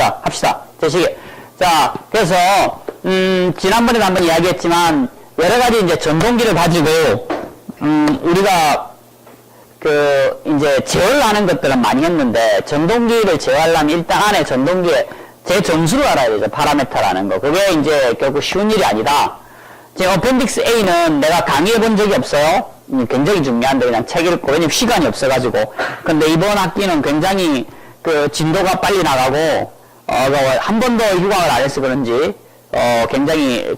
자, 합시다. 제시계. 자, 그래서, 지난번에도 한번 이야기했지만, 여러 가지 이제 전동기를 가지고, 우리가, 이제 제어하는 것들은 많이 했는데, 전동기를 제어하려면 일단 안에 전동기에 제 점수를 알아야 되죠. 파라메터라는 거. 그게 이제 결국 쉬운 일이 아니다. 지금 어펜딕스 A는 내가 강의해 본 적이 없어요. 굉장히 중요한데 그냥 책 읽고, 왜냐면 시간이 없어가지고. 근데 이번 학기는 굉장히 진도가 빨리 나가고, 한 번도 휴강을 안 해서 그런지, 굉장히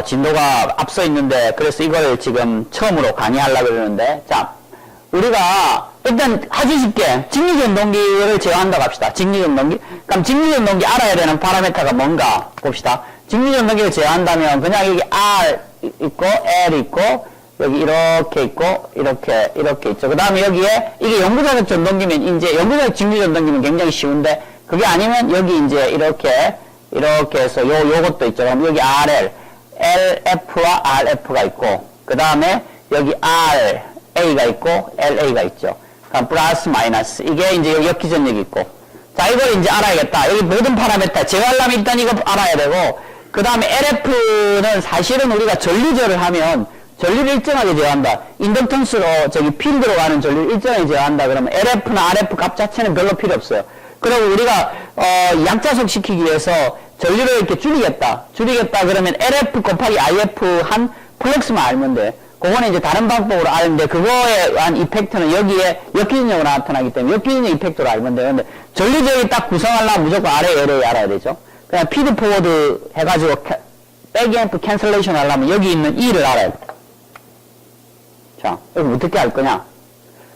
진도가 앞서 있는데, 그래서 이걸 지금 처음으로 강의하려고 그러는데, 자, 우리가 일단 아주 쉽게 직리전동기를 제어한다고 합시다. 직리전동기. 그럼 직리전동기 알아야 되는 파라메터가 뭔가 봅시다. 직리전동기를 제어한다면 그냥 여기 R 있고 L 있고 여기 이렇게 있고 이렇게 있죠. 그 다음에 여기에 이게 영구자적 전동기면 이제 영구자적 직리전동기면 굉장히 쉬운데 그게 아니면 여기 이제 이렇게 해서 요것도 있죠. 그럼 여기 RL, LF와 RF가 있고 그 다음에 여기 RA가 있고 LA가 있죠. 그럼 플러스 마이너스 이게 이제 여기 역기전력이 있고 자 이걸 이제 알아야겠다. 여기 모든 파라메터 제어하려면 일단 이거 알아야 되고 그 다음에 LF는 사실은 우리가 전류제어를 하면 전류를 일정하게 제어한다. 인덕턴스로 필드로 가는 전류를 일정하게 제어한다. 그러면 LF나 RF 값 자체는 별로 필요 없어요. 그리고 우리가 약자속 시키기 위해서 전류를 이렇게 줄이겠다 그러면 LF 곱하기 IF 한 플럭스만 알면 돼. 그거는 이제 다른 방법으로 아는데 그거에 의한 이펙트는 여기에 역기전력으로 나타나기 때문에 역기전력 이펙트로 알면 돼요. 근데 전류제어를 딱 구성하려면 무조건 RA, LA 알아야 되죠. 그냥 피드 포워드 해가지고 백앰프 캔슬레이션 하려면 여기 있는 E를 알아야 돼. 자, 여기 어떻게 할 거냐?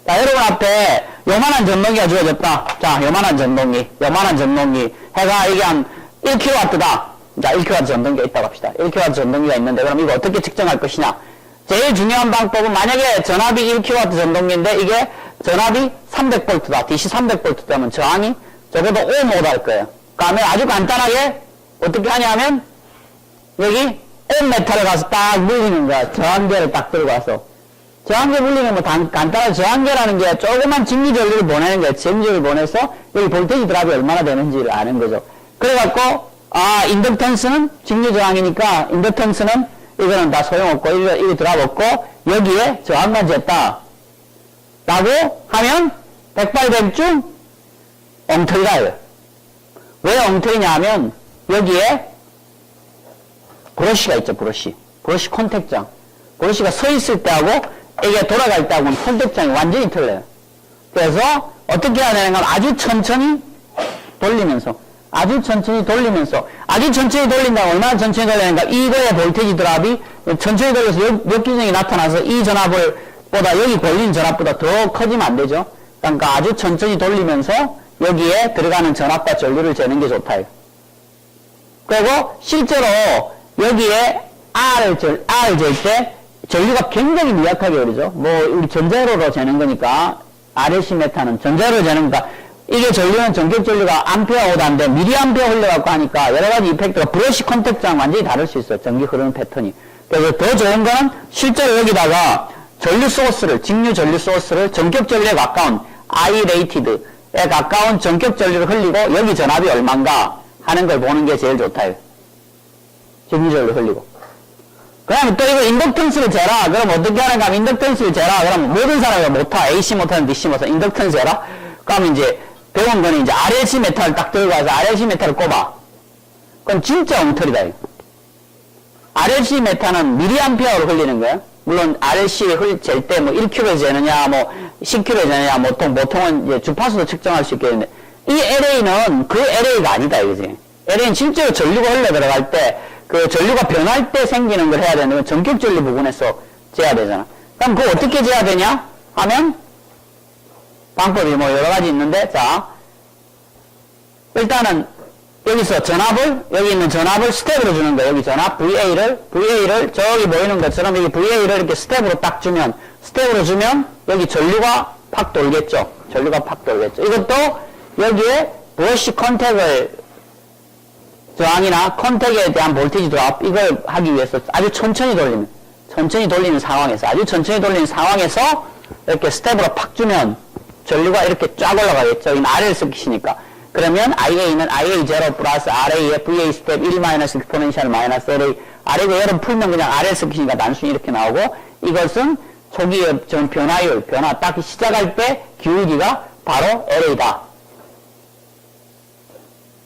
자, 여러분 앞에 요만한 전동기가 주어졌다. 자, 요만한 전동기. 해가 이게 한 1kW다. 자, 1kW 전동기가 있다고 합시다. 1kW 전동기가 있는데, 그럼 이거 어떻게 측정할 것이냐? 제일 중요한 방법은 만약에 전압이 1kW 전동기인데, 이게 전압이 300V다. DC 300V라면 저항이 적어도 5 못할 거예요. 그 다음에 아주 간단하게 어떻게 하냐면, 여기 온 메탈을 가서 딱 물리는 거야. 저항계를 딱 들고 와서. 저항계 물리는 뭐 간단한 저항계라는 게 조그만 직리전류를 보내는 거예요. 직리전류를 보내서 여기 볼테이지 드랍이 얼마나 되는지를 아는 거죠. 그래갖고 인덕턴스는 직리저항이니까 인덕턴스는 이거는 다 소용없고 이거 드랍 없고 여기에 저항만 쟀다 라고 하면 백발백중 엉터리다. 왜 엉터리냐 하면 여기에 브러쉬가 있죠. 브러쉬 컨택장. 브러쉬가 서 있을 때하고 이게 돌아갈 때하고는 컨택장이 완전히 틀려요. 그래서 어떻게 해야 되는가 하면 아주 천천히 돌리면서 아주 천천히 돌린다면 얼마나 천천히 돌리는가? 이거의 볼테이지 드랍이 천천히 돌려서 역기전력이 나타나서 이 전압을 보다 여기 걸리는 전압보다 더 커지면 안 되죠. 그러니까 아주 천천히 돌리면서 여기에 들어가는 전압과 전류를 재는 게 좋다. 그리고 실제로 여기에 R을 잴 때 전류가 굉장히 미약하게 흐르죠. 뭐 우리 전자로로 재는 거니까 RLC 메타는 전자로로 재는 거니까 이게 전류는 전격 전류가 암페어 오다인데 미리암페어 흘려갖고 하니까 여러 가지 이펙트가 브러쉬 컨택트랑 완전히 다를 수 있어요. 전기 흐르는 패턴이. 그래서 더 좋은 거는 실제로 여기다가 전류 소스를, 직류 전류 소스를 전격 전류에 가까운 Irated에 가까운 전격 전류를 흘리고 여기 전압이 얼마인가 하는 걸 보는 게 제일 좋다. 직류 전류 흘리고. 그 다음에 또 이거 인덕턴스를 재라. 그럼 어떻게 하는가 하면 인덕턴스를 재라. 그럼 모든 사람이 모터, AC 모터는 DC 모터, 인덕턴스 재라. 그럼 이제 배운 거는 이제 RLC 메탈을 딱 들고 와서 RLC 메탈을 꼽아. 그건 진짜 엉터리다. 이거. RLC 메탈은 미리암페어로 흘리는 거야. 물론 RLC 잴 때 뭐 1kg 재느냐, 뭐 10kg 재느냐, 보통은 이제 주파수도 측정할 수 있겠는데 이 LA는 그 LA가 아니다 이거지. LA는 실제로 전류가 흘러 들어갈 때 그 전류가 변할 때 생기는 걸 해야 되는데 전격 전류 부분에서 재야 되잖아. 그럼 그거 어떻게 재야 되냐 하면 방법이 뭐 여러 가지 있는데, 자, 일단은 여기서 여기 있는 전압을 스텝으로 주는 거예요. 여기 전압 VA를 저기 보이는 것처럼 여기 VA를 이렇게 스텝으로 딱 주면, 여기 전류가 팍 돌겠죠. 이것도 여기에 브러쉬 컨택을 저항이나 컨택에 대한 볼테이지 드랍 이걸 하기 위해서 아주 천천히 돌리는 상황에서 이렇게 스텝으로 팍 주면 전류가 이렇게 쫙 올라가겠죠. 여기는 R을 섞이시니까. 그러면 IA는 IA0 플러스 RA의 VA 스텝 1 마이너스 익스포넨셜 마이너스 LA. RA가 여러분 풀면 그냥 R을 섞이시니까 단순히 이렇게 나오고, 이것은 초기의 변화율, 변화 딱 시작할 때 기울기가 바로 LA다.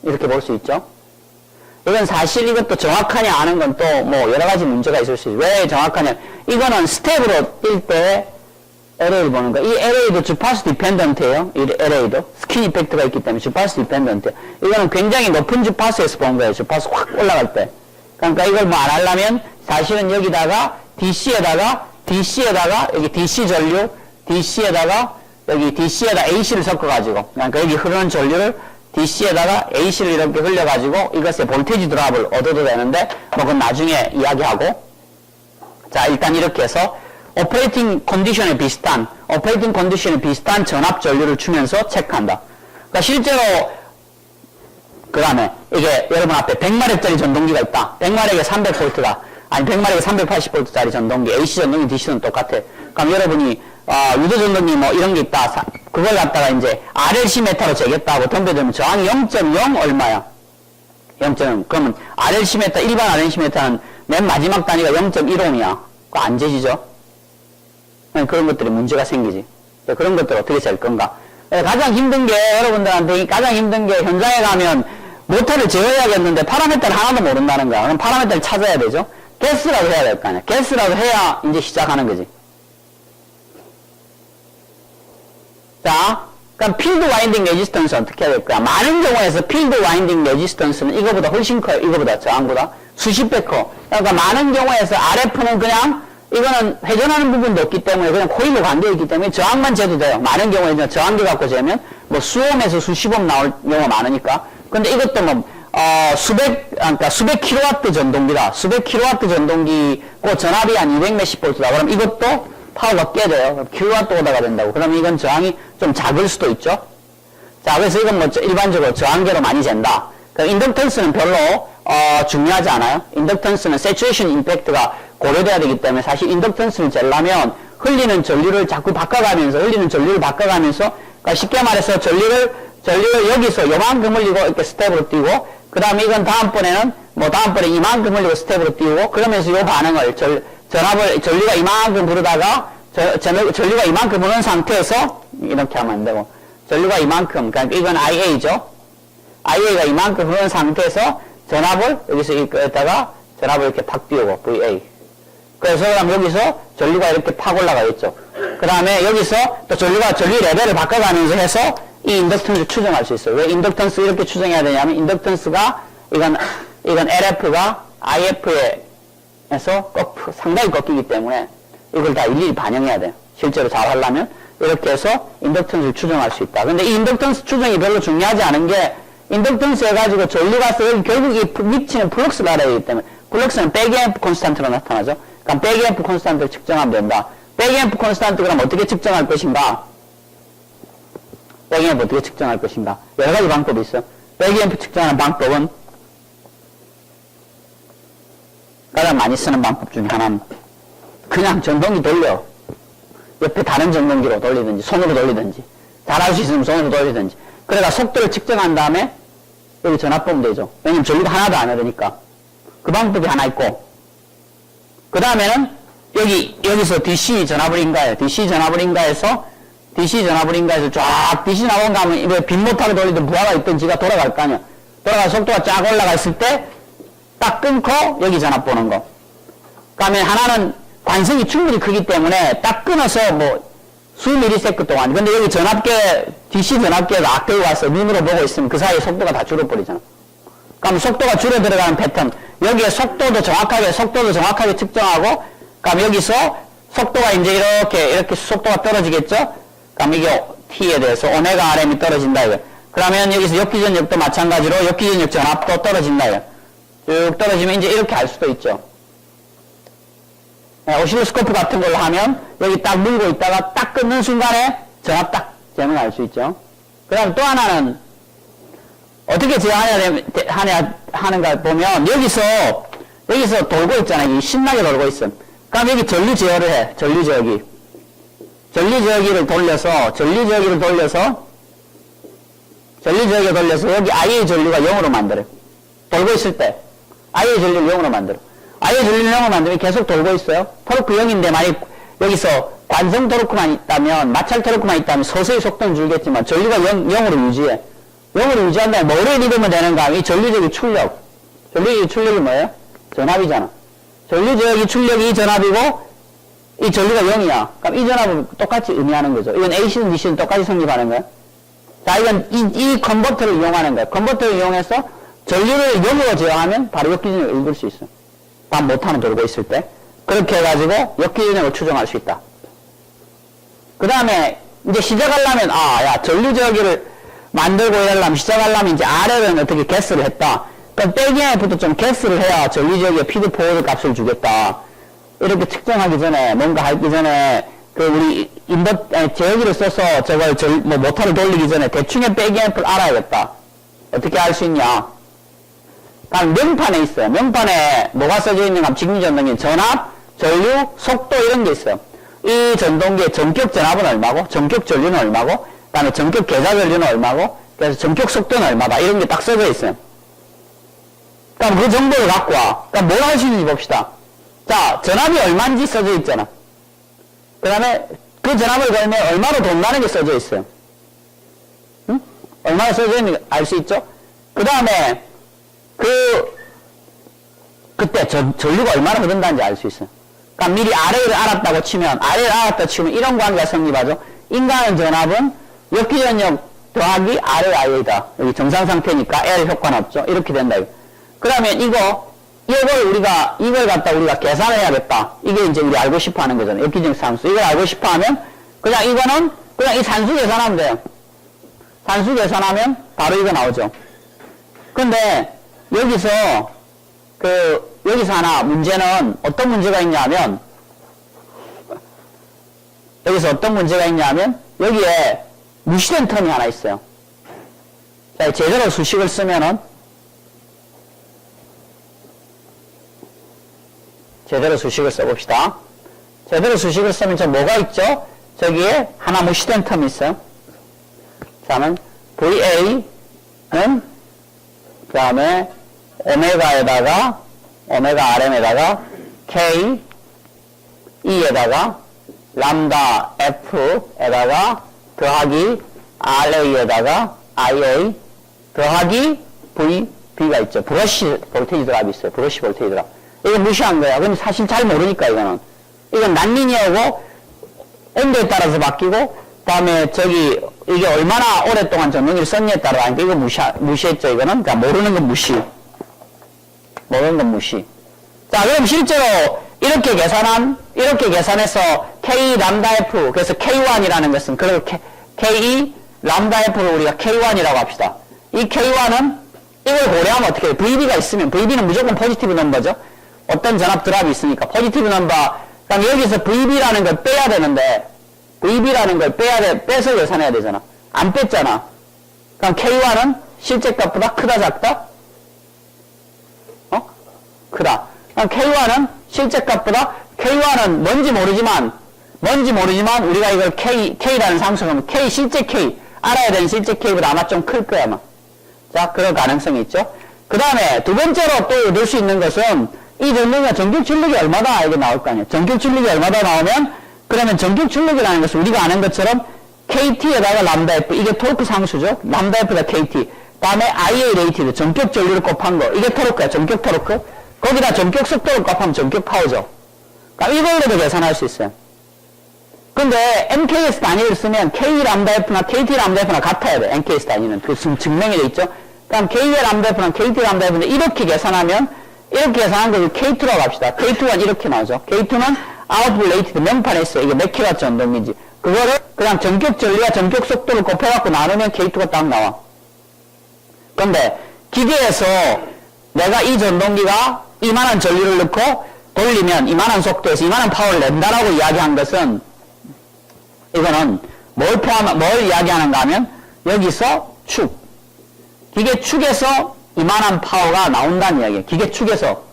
이렇게 볼 수 있죠. 이건 사실 이것도 정확하냐 아는 건 또 뭐 여러 가지 문제가 있을 수 있어요. 왜 정확하냐. 이거는 스텝으로 뛸 때 LA를 보는 거야. 이 LA도 주파수 디펜던트예요. 이 LA도. 스킨 이펙트가 있기 때문에 주파수 디펜던트. 이거는 굉장히 높은 주파수에서 본 거예요. 주파수 확 올라갈 때. 그러니까 이걸 뭐 안 하려면 사실은 여기다가 DC에다가 여기 DC 전류, DC에다가 여기 DC에다 AC를 섞어가지고, 그러니까 여기 흐르는 전류를 DC에다가 AC를 이렇게 흘려가지고 이것의 볼테이지 드랍을 얻어도 되는데, 뭐 그건 나중에 이야기하고. 자, 일단 이렇게 해서 오퍼레이팅 컨디션에 비슷한 전압 전류를 주면서 체크한다. 그러니까 실제로 그 다음에 이게 여러분 앞에 100마력짜리 전동기가 있다. 100마력에 300V가 아니 100마력에 380V짜리 전동기, AC 전동기, DC는 똑같아. 그럼 여러분이 유도 전동기 뭐 이런 게 있다. 그걸 갖다가 이제 RLC 메타로 재겠다고 덤벼들면 저항이 0.0 얼마야? 0.0. 그러면 RLC 메타, 일반 RLC 메타는 맨 마지막 단위가 0.1옴이야. 그거 안 재지죠? 그런 것들이 문제가 생기지. 그런 것들 어떻게 잴 건가? 가장 힘든 게, 여러분들한테 가장 힘든 게 현장에 가면 모터를 제어해야겠는데 파라미터를 하나도 모른다는 거야. 그럼 파라미터를 찾아야 되죠? 게스라도 해야 될 거 아니야. 게스라도 해야 이제 시작하는 거지. 자, 그럼 필드 와인딩 레지스턴스 어떻게 해야 될 거야? 많은 경우에서 필드 와인딩 레지스턴스는 이거보다 훨씬 커요. 이거보다, 저항보다. 수십 배 커. 그러니까 많은 경우에서 RF는 그냥 이거는 회전하는 부분도 없기 때문에 그냥 코일로 관되어 있기 때문에 저항만 재도 돼요. 많은 경우에 저항기 갖고 재면 뭐 수옴에서 수십옴 나올 경우가 많으니까. 근데 이것도 뭐 수백 킬로와트 전동기다. 수백 킬로와트 전동기 그 전압이 한 200 몇십 볼트다. 그럼 이것도 파워가 꽤 돼요. 킬로와트 오다가 된다고. 그러면 이건 저항이 좀 작을 수도 있죠. 자, 그래서 이건 뭐 일반적으로 저항계로 많이 잰다. 인덕턴스는 별로 중요하지 않아요. 인덕턴스는 세츄레이션 임팩트가 고려돼야 되기 때문에 사실 인덕턴스를 재려면 흘리는 전류를 자꾸 바꿔가면서 그러니까 쉽게 말해서 전류를 여기서 요만큼 흘리고 이렇게 스텝으로 띄우고, 그 다음에 이건 다음번에 이만큼 흘리고 스텝으로 띄우고, 그러면서 요 반응을 전류가 이만큼 흐르다가 전류가 이만큼 흐르는 상태에서 이렇게 하면 안 되고, 전류가 이만큼, 그러니까 이건 IA죠. IA가 이만큼 흐르는 상태에서 전압을 여기서 여기다가 전압을 이렇게 팍 띄우고 VA. 그래서 그럼 여기서 전류가 이렇게 팍 올라가겠죠. 그 다음에 여기서 또 전류 레벨을 바꿔가면서 해서 이 인덕턴스를 추정할 수 있어요. 왜 인덕턴스 이렇게 추정해야 되냐면, 인덕턴스가 이건 LF가 IF에서 상당히 꺾이기 때문에 이걸 다 일일이 반영해야 돼요. 실제로 잘 하려면 이렇게 해서 인덕턴스를 추정할 수 있다. 근데 이 인덕턴스 추정이 별로 중요하지 않은 게, 인덕턴스 해가지고 전류가 결국 이 미치는 플럭스를 알아야 되기 때문에, 플럭스는 백EMF 콘스탄트로 나타나죠. 그럼 백EMF 콘스탄트를 측정하면 된다. 백EMF 콘스탄트 그럼 어떻게 측정할 것인가? 백EMF 어떻게 측정할 것인가? 여러 가지 방법이 있어. 백EMF 측정하는 방법은 가장 많이 쓰는 방법 중에 하나는 그냥 전동기 돌려. 옆에 다른 전동기로 돌리든지 손으로 돌리든지, 잘할 수 있으면 손으로 돌리든지. 그래가 속도를 측정한 다음에 여기 전압 보면 되죠. 왜냐면 전류가 하나도 안 흐르니까. 그 방법이 하나 있고, 그 다음에는 여기서 DC 전압을 인가해요. DC 전압을 인가해서 쫙 DC 전압을 가면 이거 빈모터를 돌리든 부하가 있든 지가 돌아갈 거 아니야. 돌아가서 속도가 쫙 올라갔을 때 딱 끊고 여기 전압 보는 거. 그다음에 하나는 관성이 충분히 크기 때문에 딱 끊어서 뭐 수 미리세컨드 동안. 근데 여기 DC 전압계가 앞에 와서 눈으로 보고 있으면 그 사이에 속도가 다 줄어버리잖아. 그럼 속도가 줄어 들어가는 패턴. 여기에 속도도 정확하게 측정하고, 그럼 여기서 속도가 이제 이렇게 속도가 떨어지겠죠? 그럼 이게 T에 대해서 오메가 RM이 떨어진다, 이거. 그러면 여기서 역기전력도 마찬가지로 역기전력 전압도 떨어진다, 이거. 쭉 떨어지면 이제 이렇게 알 수도 있죠. 오실로스코프 같은 걸로 하면 여기 딱 물고 있다가 딱 끊는 순간에 전압 딱 재면 알 수 있죠. 그 다음 또 하나는 어떻게 제어하는가 보면 여기서 돌고 있잖아요. 신나게 돌고 있음. 그럼 여기 전류 제어를 해. 전류 제어기. 전리저기를 돌려서 여기 I의 전류가 0으로 만들어요. 돌고 있을 때 I의 전류를 0으로 만들어. I의 전류를 0으로 만들면 계속 돌고 있어요. 토르크 0인데 만약 여기서 관성 토르크만 있다면, 마찰 토르크만 있다면 서서히 속도는 줄겠지만 전류가 0으로 유지해. 0으로 유지한 다음에 뭐를 잃으면 되는가? 이 전류적인 출력. 전류적인 출력이 뭐예요? 전압이잖아. 전류적인 출력이 이 전압이고 이 전류가 0이야. 그럼 이 전압을 똑같이 의미하는 거죠. 이건 AC든 DC든 똑같이 성립하는 거야. 자, 이건 이 컨버터를 이용하는 거야. 컨버터를 이용해서 전류를 0으로 제어하면 바로 역기전력을 읽을 수 있어. 밥 못하는 돌고 있을 때. 그렇게 해가지고 역기전력을 추정할 수 있다. 그 다음에 이제 시작하려면, 야, 전류저기를 만들고 이러려면 시작하려면 이제 R을 어떻게 개수를 했다. 그럼 빼기에부터 좀 개수를 해야 전류저기에 피드 포워드 값을 주겠다. 이렇게 측정하기 전에, 뭔가 하기 전에, 우리 제어기를 써서 저걸 모터를 돌리기 전에 대충의 빼기앱을 알아야겠다. 어떻게 알 수 있냐? 그럼 명판에 있어요. 명판에 뭐가 써져 있는가 하면 직리전동기, 전압, 전류, 속도 이런 게 있어요. 이 전동기의 전격 전압은 얼마고, 전격 전류는 얼마고, 그 다음에 전격 계좌 전류는 얼마고, 그래서 전격 속도는 얼마다. 이런 게 딱 써져 있어요. 그럼 그 정보를 갖고 와. 그럼 뭘 할 수 있는지 봅시다. 자, 전압이 얼마인지 써져 있잖아. 그 다음에 그 전압을 걸면 얼마로 돈다는 게 써져 있어요. 응? 얼마나 써져 있는지 알 수 있죠? 그 다음에 그때 전류가 얼마나 흐른다는지 알 수 있어요. 그러니까 미리 R을 알았다고 치면, R을 알았다 치면 이런 관계가 성립하죠. 인간의 전압은 역기전력 더하기 R의 I다. 여기 정상 상태니까 L 효과는 없죠. 이렇게 된다. 그러면 이걸 갖다 우리가 계산을 해야겠다. 이게 이제 우리 알고 싶어 하는 거잖아요. 역기전력 상수. 이걸 알고 싶어 하면, 그냥 이 산수 계산하면 돼요. 산수 계산하면 바로 이거 나오죠. 근데, 여기서 하나 문제는 어떤 문제가 있냐면, 여기에 무시된 텀이 하나 있어요. 자, 제대로 수식을 쓰면은, 제대로 수식을 써봅시다. 제대로 수식을 쓰면 저 뭐가 있죠? 저기에 하나 무시된 텀이 있어요. 자는 VA는 그 다음에 오메가 RM에다가 K E에다가 람다 F에다가 더하기 RA에다가 IA 더하기 VB가 있죠. 브러쉬 볼테이지 드랍이 있어요. 브러쉬 볼테이지 드랍. 이거 무시한 거야. 근데 사실 잘 모르니까 이거는. 이건 난리니어고 온도에 따라서 바뀌고 그다음에 이게 얼마나 오랫동안 전동기를 썼냐에 따라 하니까 이거 무시했죠. 이거는. 그러니까 모르는 건 무시. 자, 그럼 실제로 이렇게 계산해서 K 람다 F, 그래서 K1이라는 것은, 그리고 K 람다 F를 우리가 K1이라고 합시다. 이 K1은 이걸 고려하면 어떻게 해요? VB가 있으면, VB는 무조건 포지티브 넘버죠? 어떤 전압 드랍이 있으니까, 포지티브 넘버. 그럼 여기서 VB라는 걸 빼야 되는데, 빼서 계산해야 되잖아. 안 뺐잖아. 그럼 K1은 실제 값보다 크다, 작다? 크다. 그럼 K1은 실제 값보다, K1은 뭔지 모르지만 우리가 이걸 K라는 상수가 K, 실제 K, 알아야 되는 실제 K보다 아마 좀 클 거야, 아마. 자, 그런 가능성이 있죠. 그 다음에 두 번째로 또 넣을 수 있는 것은 이 전동기가 전격 출력이 얼마다 이게 나올 거 아니에요. 전격 출력이 얼마다 나오면, 그러면 전격 출력이라는 것은 우리가 아는 것처럼 KT에다가 람다 F, 이게 토크 상수죠. 람다 F다 KT. 다음에 IA 레이티드, 전격 전류를 곱한 거. 이게 토르크야, 전격 토르크. 거기다 전격 속도를 곱하면 전격 파워죠. 그러니까 이걸로도 계산할 수 있어요. 근데 NKS 단위를 쓰면 K 람다 F나 KT 람다 F나 같아야 돼. NKS 단위는. 그 증명이 돼 있죠. 그럼 K 람다 F나 KT 람다 F인데 이렇게 계산한 걸 K2라고 합시다. K2가 이렇게 나오죠. K2는 아웃풋 레이티드 명판에 있어요. 이게 몇 킬로와트 전동기인지. 그거를 그냥 전격 전류와 전격 속도를 곱해갖고 나누면 K2가 딱 나와. 근데 기계에서 내가 이 전동기가 이만한 전류를 넣고 돌리면 이만한 속도에서 이만한 파워를 낸다라고 이야기한 것은, 이거는 뭘 이야기하는가 하면, 여기서 기계 축에서 이만한 파워가 나온다는 이야기예요. 기계 축에서.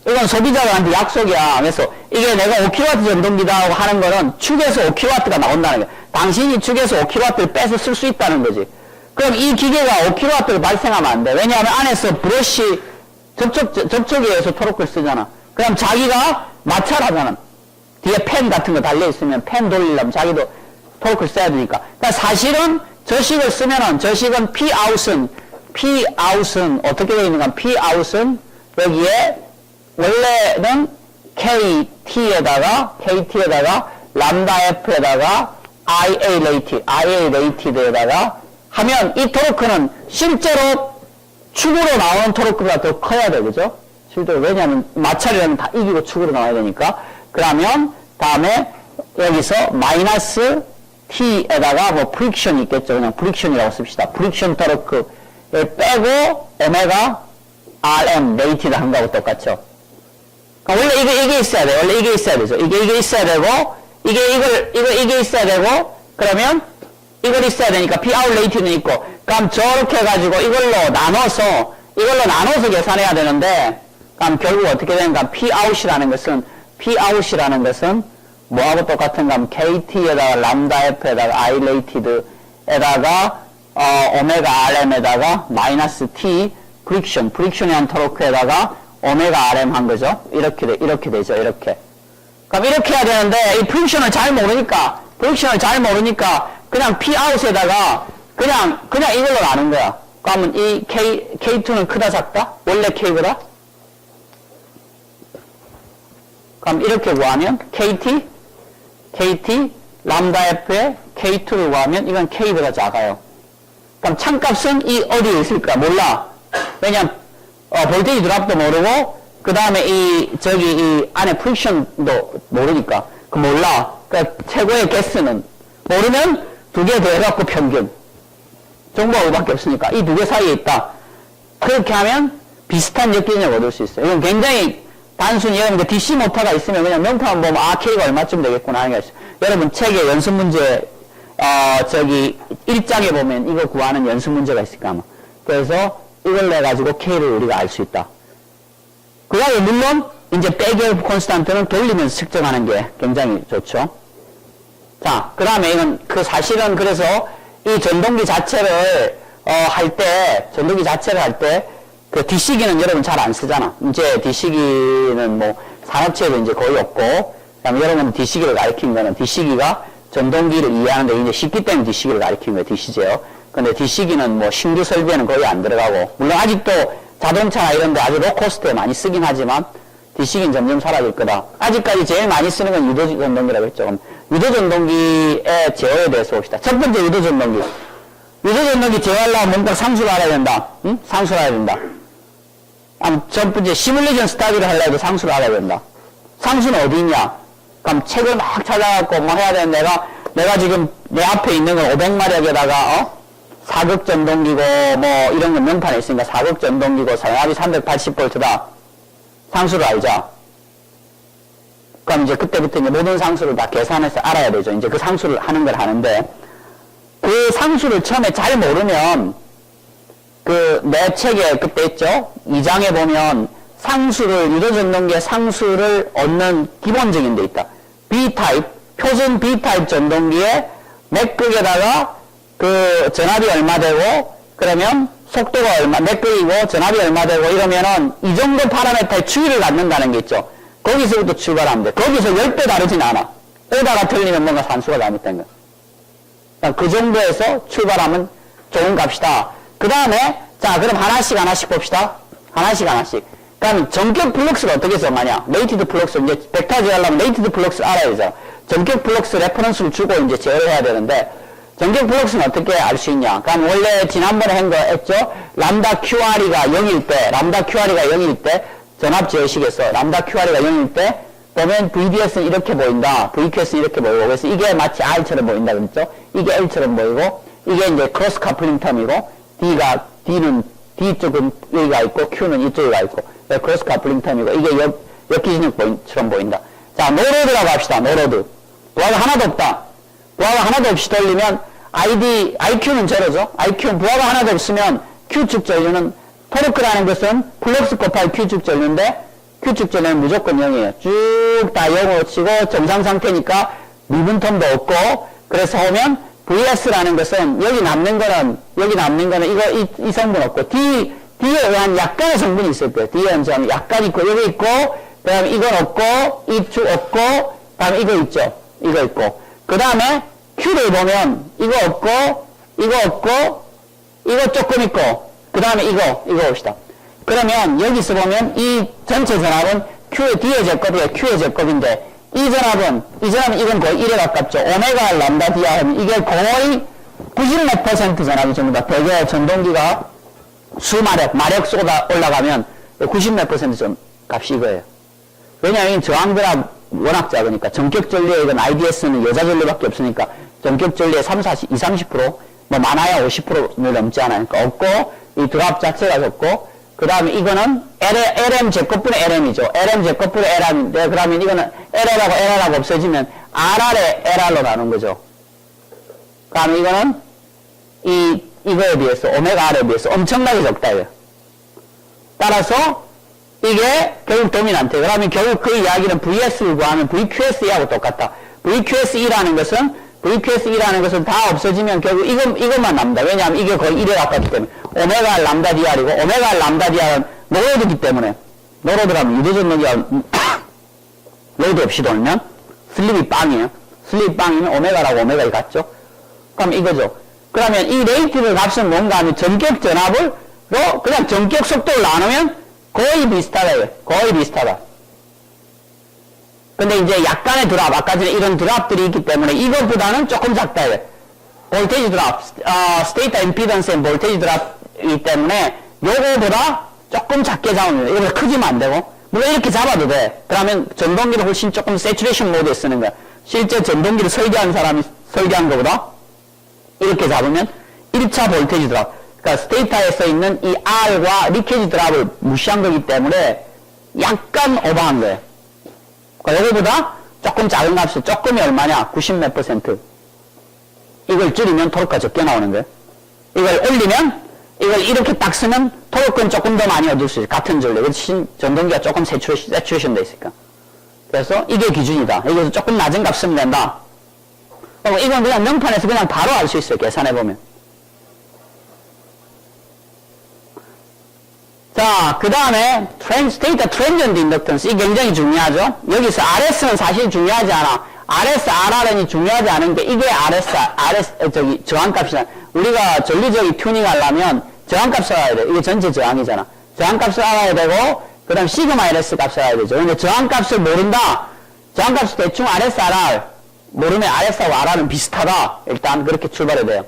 이건 소비자한테 약속이야. 그래서 이게 내가 5kW 전동기다 하고 하는 거는 축에서 5kW가 나온다는 거야. 당신이 축에서 5kW를 빼서 쓸 수 있다는 거지. 그럼 이 기계가 5kW를 발생하면 안 돼. 왜냐하면 안에서 브러쉬 접촉에 의해서 토로크를 쓰잖아. 그럼 자기가 마찰하잖아. 뒤에 펜 같은 거 달려있으면 펜 돌리려면 자기도 토로크를 써야 되니까. 그러니까 사실은 저식을 쓰면은 저식은 Pout은 어떻게 되어 있는가? Pout은 여기에 원래는 KT에다가 람다 F에다가 IA rated에다가 하면 이 토르크는 실제로 축으로 나오는 토르크가 더 커야 돼. 그죠? 실제로 왜냐하면 마찰이라면 다 이기고 축으로 나와야 되니까. 그러면 다음에 여기서 마이너스 T에다가 뭐 프릭션이 있겠죠. 그냥 프릭션이라고 씁시다. 프릭션 토르크를 빼고 오메가 RM 레이티드 한 거하고 똑같죠. 원래 이게 있어야 돼. 원래 이게 있어야 되죠. 이게 있어야 되고, 이게 있어야 되고, 그러면 이걸 있어야 되니까 Pout 레이티는 있고, 그럼 저렇게 해가지고 이걸로 나눠서 계산해야 되는데, 그럼 결국 어떻게 되는가? Pout이라는 것은 뭐하고 똑같은가 하면 KT에다가 람다 F에다가 I rated에다가 오메가 RM에다가 마이너스 T 프릭션이한 토르크에다가 오메가 RM 한 거죠. 이렇게 되죠. 이렇게. 그럼 이렇게 해야 되는데, 이 프릭션을 잘 모르니까, 그냥 Pout에다가, 그냥 이걸로 나눈 거야. 그러면 이 K2는 크다, 작다? 원래 K보다? 그럼 이렇게 구하면, KT, 람다 F에 K2를 구하면, 이건 K보다 작아요. 그럼 참값은 이 어디에 있을까? 몰라. 왜냐면, 볼테이지 드랍도 모르고, 그 다음에 이 안에 프릭션도 모르니까. 몰라. 그러니까 최고의 개수는 모르면 두 개 더 해갖고 평균. 정보가 이거밖에 없으니까. 이 두 개 사이에 있다. 그렇게 하면 비슷한 역기능을 얻을 수 있어요. 이건 굉장히 단순히 여러분 DC 모터가 있으면 그냥 명타만 보면 K가 얼마쯤 되겠구나 하는 게 있어요. 여러분 책에 연습 문제, 1장에 보면 이거 구하는 연습 문제가 있을까 아마. 그래서 이걸 내가지고 K를 우리가 알 수 있다. 그 다음에 물론 이제 백열 콘스탄트는 돌리면서 측정하는 게 굉장히 좋죠. 자, 그 다음에 이건 사실은 그래서 이 전동기 자체를 할 때 그 DC기는 여러분 잘 안 쓰잖아. 이제 DC기는 뭐 산업체에도 이제 거의 없고, 그다음에 여러분 DC기를 가리킨 거는 DC기가 전동기를 이해하는데 이제 쉽기 때문에 DC기를 가리킨 거예요. DC제요. 근데 DC기는 뭐 신규 설비에는 거의 안 들어가고, 물론 아직도 자동차나 이런 데 아주 로코스트에 많이 쓰긴 하지만 DC기는 점점 사라질 거다. 아직까지 제일 많이 쓰는 건 유도전동기라고 했죠. 그럼 유도전동기의 제어에 대해서 봅시다. 첫 번째 유도전동기. 유도전동기 제어하려면 뭔가 상수를 알아야 된다. 응? 상수를 알아야 된다. 첫 번째 시뮬레이션 스타디를 하려고 상수를 알아야 된다. 상수는 어디 있냐? 그럼 책을 막 찾아갖고 뭐 해야 되는 내가 지금 내 앞에 있는 건 500마력에다가 사극 전동기고 뭐 이런 거 명판에 있으니까 사극 전동기고 사용압이 380V다. 상수를 알자. 그럼 이제 그때부터 이제 모든 상수를 다 계산해서 알아야 되죠. 이제 그 상수를 하는 걸 하는데, 그 상수를 처음에 잘 모르면 내 책에 그때 있죠. 2장에 보면 유도전동기의 상수를 얻는 기본적인 데 있다. B타입, 표준 B타입 전동기의 맥극에다가 전압이 얼마 되고, 그러면 속도가 맥극이고 전압이 얼마 되고 이러면은 이 정도 파라메터의 추이를 갖는다는 게 있죠. 거기서부터 출발하면 돼. 거기서 10배 다르진 않아. 오다가 틀리면 뭔가 산수가 잘못된 거야. 그 정도에서 출발하면 좋은 값이다. 그 다음에, 자, 그럼 하나씩 봅시다. 하나씩. 그럼 전격 플럭스를 어떻게 정하냐? 레이티드 플럭스, 이제 벡터 제어하려면 레이티드 플럭스를 알아야 되죠. 전격 플럭스 레퍼런스를 주고 이제 제어를 해야 되는데, 전격 플럭스는 어떻게 알 수 있냐? 그럼 원래 지난번에 한 거 했죠? 람다 QR이가 0일 때, 전압 제어식에서 람다 QR이가 0일 때, 보면 VDS는 이렇게 보인다. VQS는 이렇게 보이고. 그래서 이게 마치 R처럼 보인다. 그랬죠? 이게 L처럼 보이고, 이게 이제 크로스 커플링 텀이고, D는 D쪽은 여기가 있고, Q는 이쪽에 가 있고, 크로스 커플링 텀이고, 이게 역기진역처럼 보인다. 자, 노로드라고 합시다. 노로드. 부하가 하나도 없다. 부하가 하나도 없이 돌리면, IQ는 제로죠? IQ는 부하가 하나도 없으면, Q축 전류는, 토르크라는 것은 플럭스 곱하기 Q축 전류인데, Q축 전에는 무조건 0이에요. 쭉 다 0으로 치고 정상 상태니까 미분텀도 없고 그래서 오면 VS라는 것은 여기 남는 거는 이 성분 없고 D에 의한 약간의 성분이 있을 거예요. D에 의한 약간 있고 여기 있고 그 다음에 이건 없고 이 축 없고 그 다음에 이거 있죠. 이거 있고 그 다음에 Q를 보면 이거 없고 이거 조금 있고 그 다음에 이거 봅시다. 그러면 여기서 보면 이 전체 전압은 Q의 D의 제곱이에요. Q의 제곱인데 이 전압은 이건 거의 1에 가깝죠. 오메가 람다 D야 하면 이게 거의 90몇 % 전압이 전부 다 대개 전동기가 마력 쏟아 올라가면 90몇 % 값이 이거예요. 왜냐하면 저항드랍 워낙 작으니까 전격 전류에 이건 IDS는 여자 전류밖에 없으니까 전격 전류의 30% 뭐 많아야 50%를 넘지 않아요. 그러니까 없고 이 드랍 자체가 적고 그 다음에 이거는 LM 제곱분의 LM이죠. LM 분의 LM인데 그러면 이거는 LL하고 없어지면 RR의 LR로 나눈 거죠. 그 다음에 이거는 이거에 비해서 오메가 R에 비해서 엄청나게 적다 이거예요. 따라서 이게 결국 도미난트. 그러면 결국 그 이야기는 VS를 구하면 VQSE하고 똑같다. VQSE라는 것은 다 없어지면 결국 이것만 남다. 왜냐하면 이게 거의 1에 가깝기 때문에. 오메가 람다 DR이고, 오메가 람다 DR은 노로드기 때문에, 노로드라면 유도전동기가 로드 없이 돌면 슬립이 빵이에요. 슬립이 빵이면 오메가라고 오메가가 같죠? 그럼 이거죠. 그러면 이 레이티브 값은 뭔가 하면 전격 전압으로 그냥 전격 속도를 나누면 거의 비슷하다. 거의 비슷하다. 근데 이제 약간의 드랍, 아까 전에 이런 드랍들이 있기 때문에 이것보다는 조금 작다. 볼테이지 드랍, 스테이터 임피던스의 볼테이지 드랍이기 때문에 요거보다 조금 작게 잡으면 이거보다 크지면 안 되고 물론 이렇게 잡아도 돼. 그러면 전동기를 훨씬 조금 세츄레이션 모드에 쓰는 거야. 실제 전동기를 설계한 사람이 설계한 것보다 이렇게 잡으면 1차 볼테이지 드랍, 그러니까 스테이터에 써 있는 이 R과 리케이지 드랍을 무시한 거기 때문에 약간 오버한 거예요. 그러니까 요거보다 조금 작은 값이 조금이 얼마냐? 90몇 %. 이걸 줄이면 토르크가 적게 나오는 거예요. 이걸 올리면 이걸 이렇게 딱 쓰면 토르크는 조금 더 많이 얻을 수 있어요. 같은 전류. 그래서 전동기가 조금 세츄레이션 돼 있으니까. 그래서 이게 기준이다. 여기서 조금 낮은 값 쓰면 된다. 이건 그냥 명판에서 그냥 바로 알 수 있어요. 계산해보면. 자, 그 다음에 스테이터 트랜전트 인덕턴스. 이게 굉장히 중요하죠. 여기서 RS는 사실 중요하지 않아. RS, RRN이 중요하지 않은 게 이게 저항값이잖아. 우리가 전류적인 튜닝 하려면 저항값을 알아야 돼. 이게 전체 저항이잖아. 저항값을 알아야 되고, 그 다음 시그마 LS 값을 알아야 되죠. 근데 저항값을 모른다. 저항값을 대충 RS, RR 모르면 RS하고 RR은 비슷하다. 일단 그렇게 출발해야 돼요.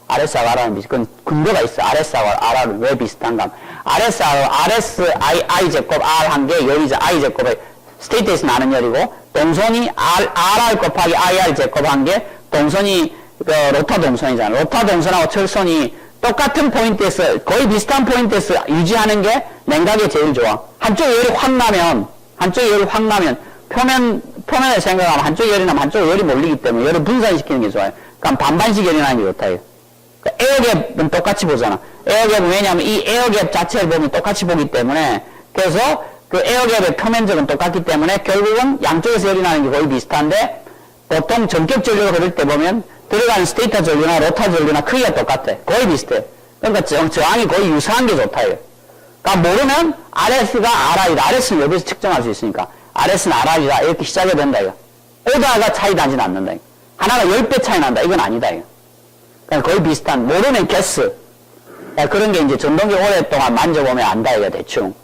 RS하고 RR은 비슷. 그건 근거가 있어. RS하고 RR은 왜 비슷한가? RS, I 제곱 R 한 개, 열이죠. I 제곱에 스테이트에서 나는 열이고, 동선이 RR 곱하기 IR 제곱 한 개, 동선이 로터 동선이잖아. 로터 동선하고 철선이 똑같은 포인트에서, 거의 비슷한 포인트에서 유지하는 게 냉각에 제일 좋아. 한쪽에 열이 확 나면, 표면을 생각하면 한쪽에 열이 나면 한쪽에 열이 몰리기 때문에 열을 분산시키는 게 좋아요. 그럼 반반씩 열이 나는 게 좋다. 에어갭은 똑같이 보잖아. 에어갭은 왜냐하면 이 에어갭 자체를 보면 똑같이 보기 때문에, 그래서 그 에어갭의 표면적은 똑같기 때문에 결국은 양쪽에서 열이 나는 게 거의 비슷한데, 보통 전격 전류를 흐를 때 보면 들어가는 스테이터 전류나 로터 전류나 크기가 똑같아. 거의 비슷해. 그러니까 저항이 거의 유사한 게 좋다. 그러니까 모르면 RS가 RR이다. RS는 여기서 측정할 수 있으니까. RS는 RR이다. 이렇게 시작이 된다. 오다가 차이 나진 않는다. 하나가 10배 차이 난다. 이건 아니다. 그냥 거의 비슷한, 모르면 게스. 그런 게 이제 전동기 오랫동안 만져보면 안다. 이거 대충.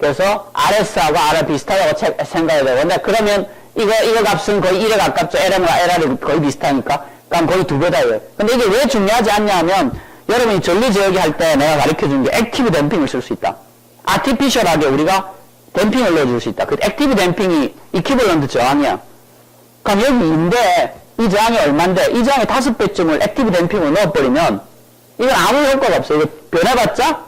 그래서 RS하고 RR 비슷하다고 생각해야 되고, 근데 그러면 이거 값은 거의 1에 가깝죠. LM과 LR이 거의 비슷하니까. 그럼 거의 2배다. 이거. 근데 이게 왜 중요하지 않냐 하면, 여러분이 전류 제어기 할 때 내가 가르쳐 준 게 액티브 댐핑을 쓸 수 있다. 아티피셜하게 우리가 댐핑을 넣어줄 수 있다. 그 액티브 댐핑이 이퀴벌런트 저항이야. 그럼 여기 인데, 이 저항이 얼만데, 이 저항의 5배쯤을 액티브 댐핑을 넣어버리면, 이건 아무 효과가 없어. 이거 변해봤자,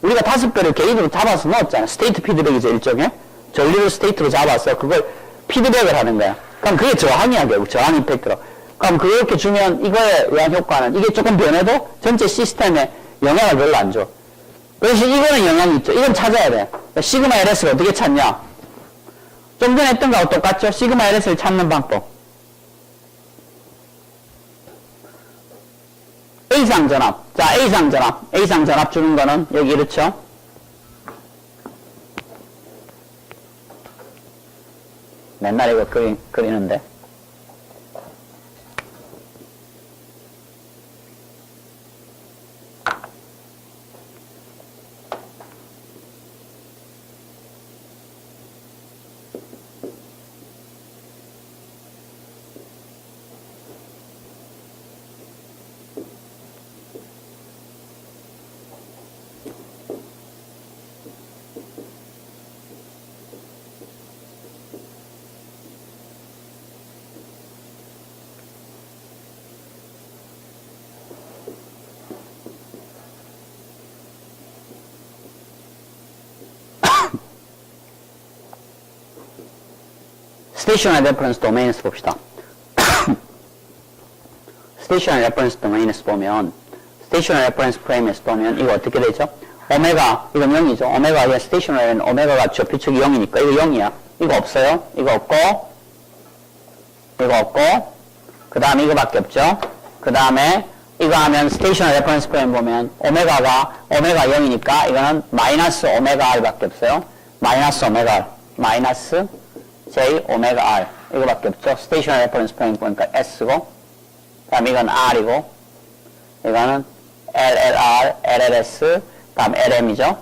우리가 5배를 게이지로 잡아서 넣었잖아. 스테이트 피드백이죠, 일종의. 전류를 스테이트로 잡아서 그걸 피드백을 하는 거야. 그럼 그게 저항이야, 결국. 저항 임팩트로. 그럼 그렇게 주면 이거에 의한 효과는, 이게 조금 변해도 전체 시스템에 영향을 별로 안 줘. 그래서 이거는 영향이 있죠. 이건 찾아야 돼. 시그마 LS를 어떻게 찾냐? 좀 전에 했던 거하고 똑같죠? 시그마 LS를 찾는 방법. A상 전압. 자, A상 전압. A상 전압 주는 거는 여기 이렇죠? 맨날 이거 그리는데. 스테이셔너리 레퍼런스 도메인에서 봅시다. 스테이셔너리 레퍼런스 도메인에서 보면, 스테이셔너리 레퍼런스 프레임에서 보면, 이거 어떻게 되죠? 오메가, 이건 0이죠. 오메가, 스테이셔너리는 오메가가 좌표축이 0이니까, 이거 0이야. 이거 없어요. 이거 없고, 이거 없고, 그 다음에 이거밖에 없죠. 그 다음에, 이거 하면 스테이셔너리 레퍼런스 프레임 보면, 오메가 0이니까, 이거는 마이너스 오메가 R밖에 없어요. 마이너스 오메가 R. 마이너스 J 오메가 R 이거밖에 없죠. 스테이셔너리 레퍼런스 프레임 보니까 S고, 다음 이건 R이고, 이거는 LLR, LLS, 다음 LM이죠.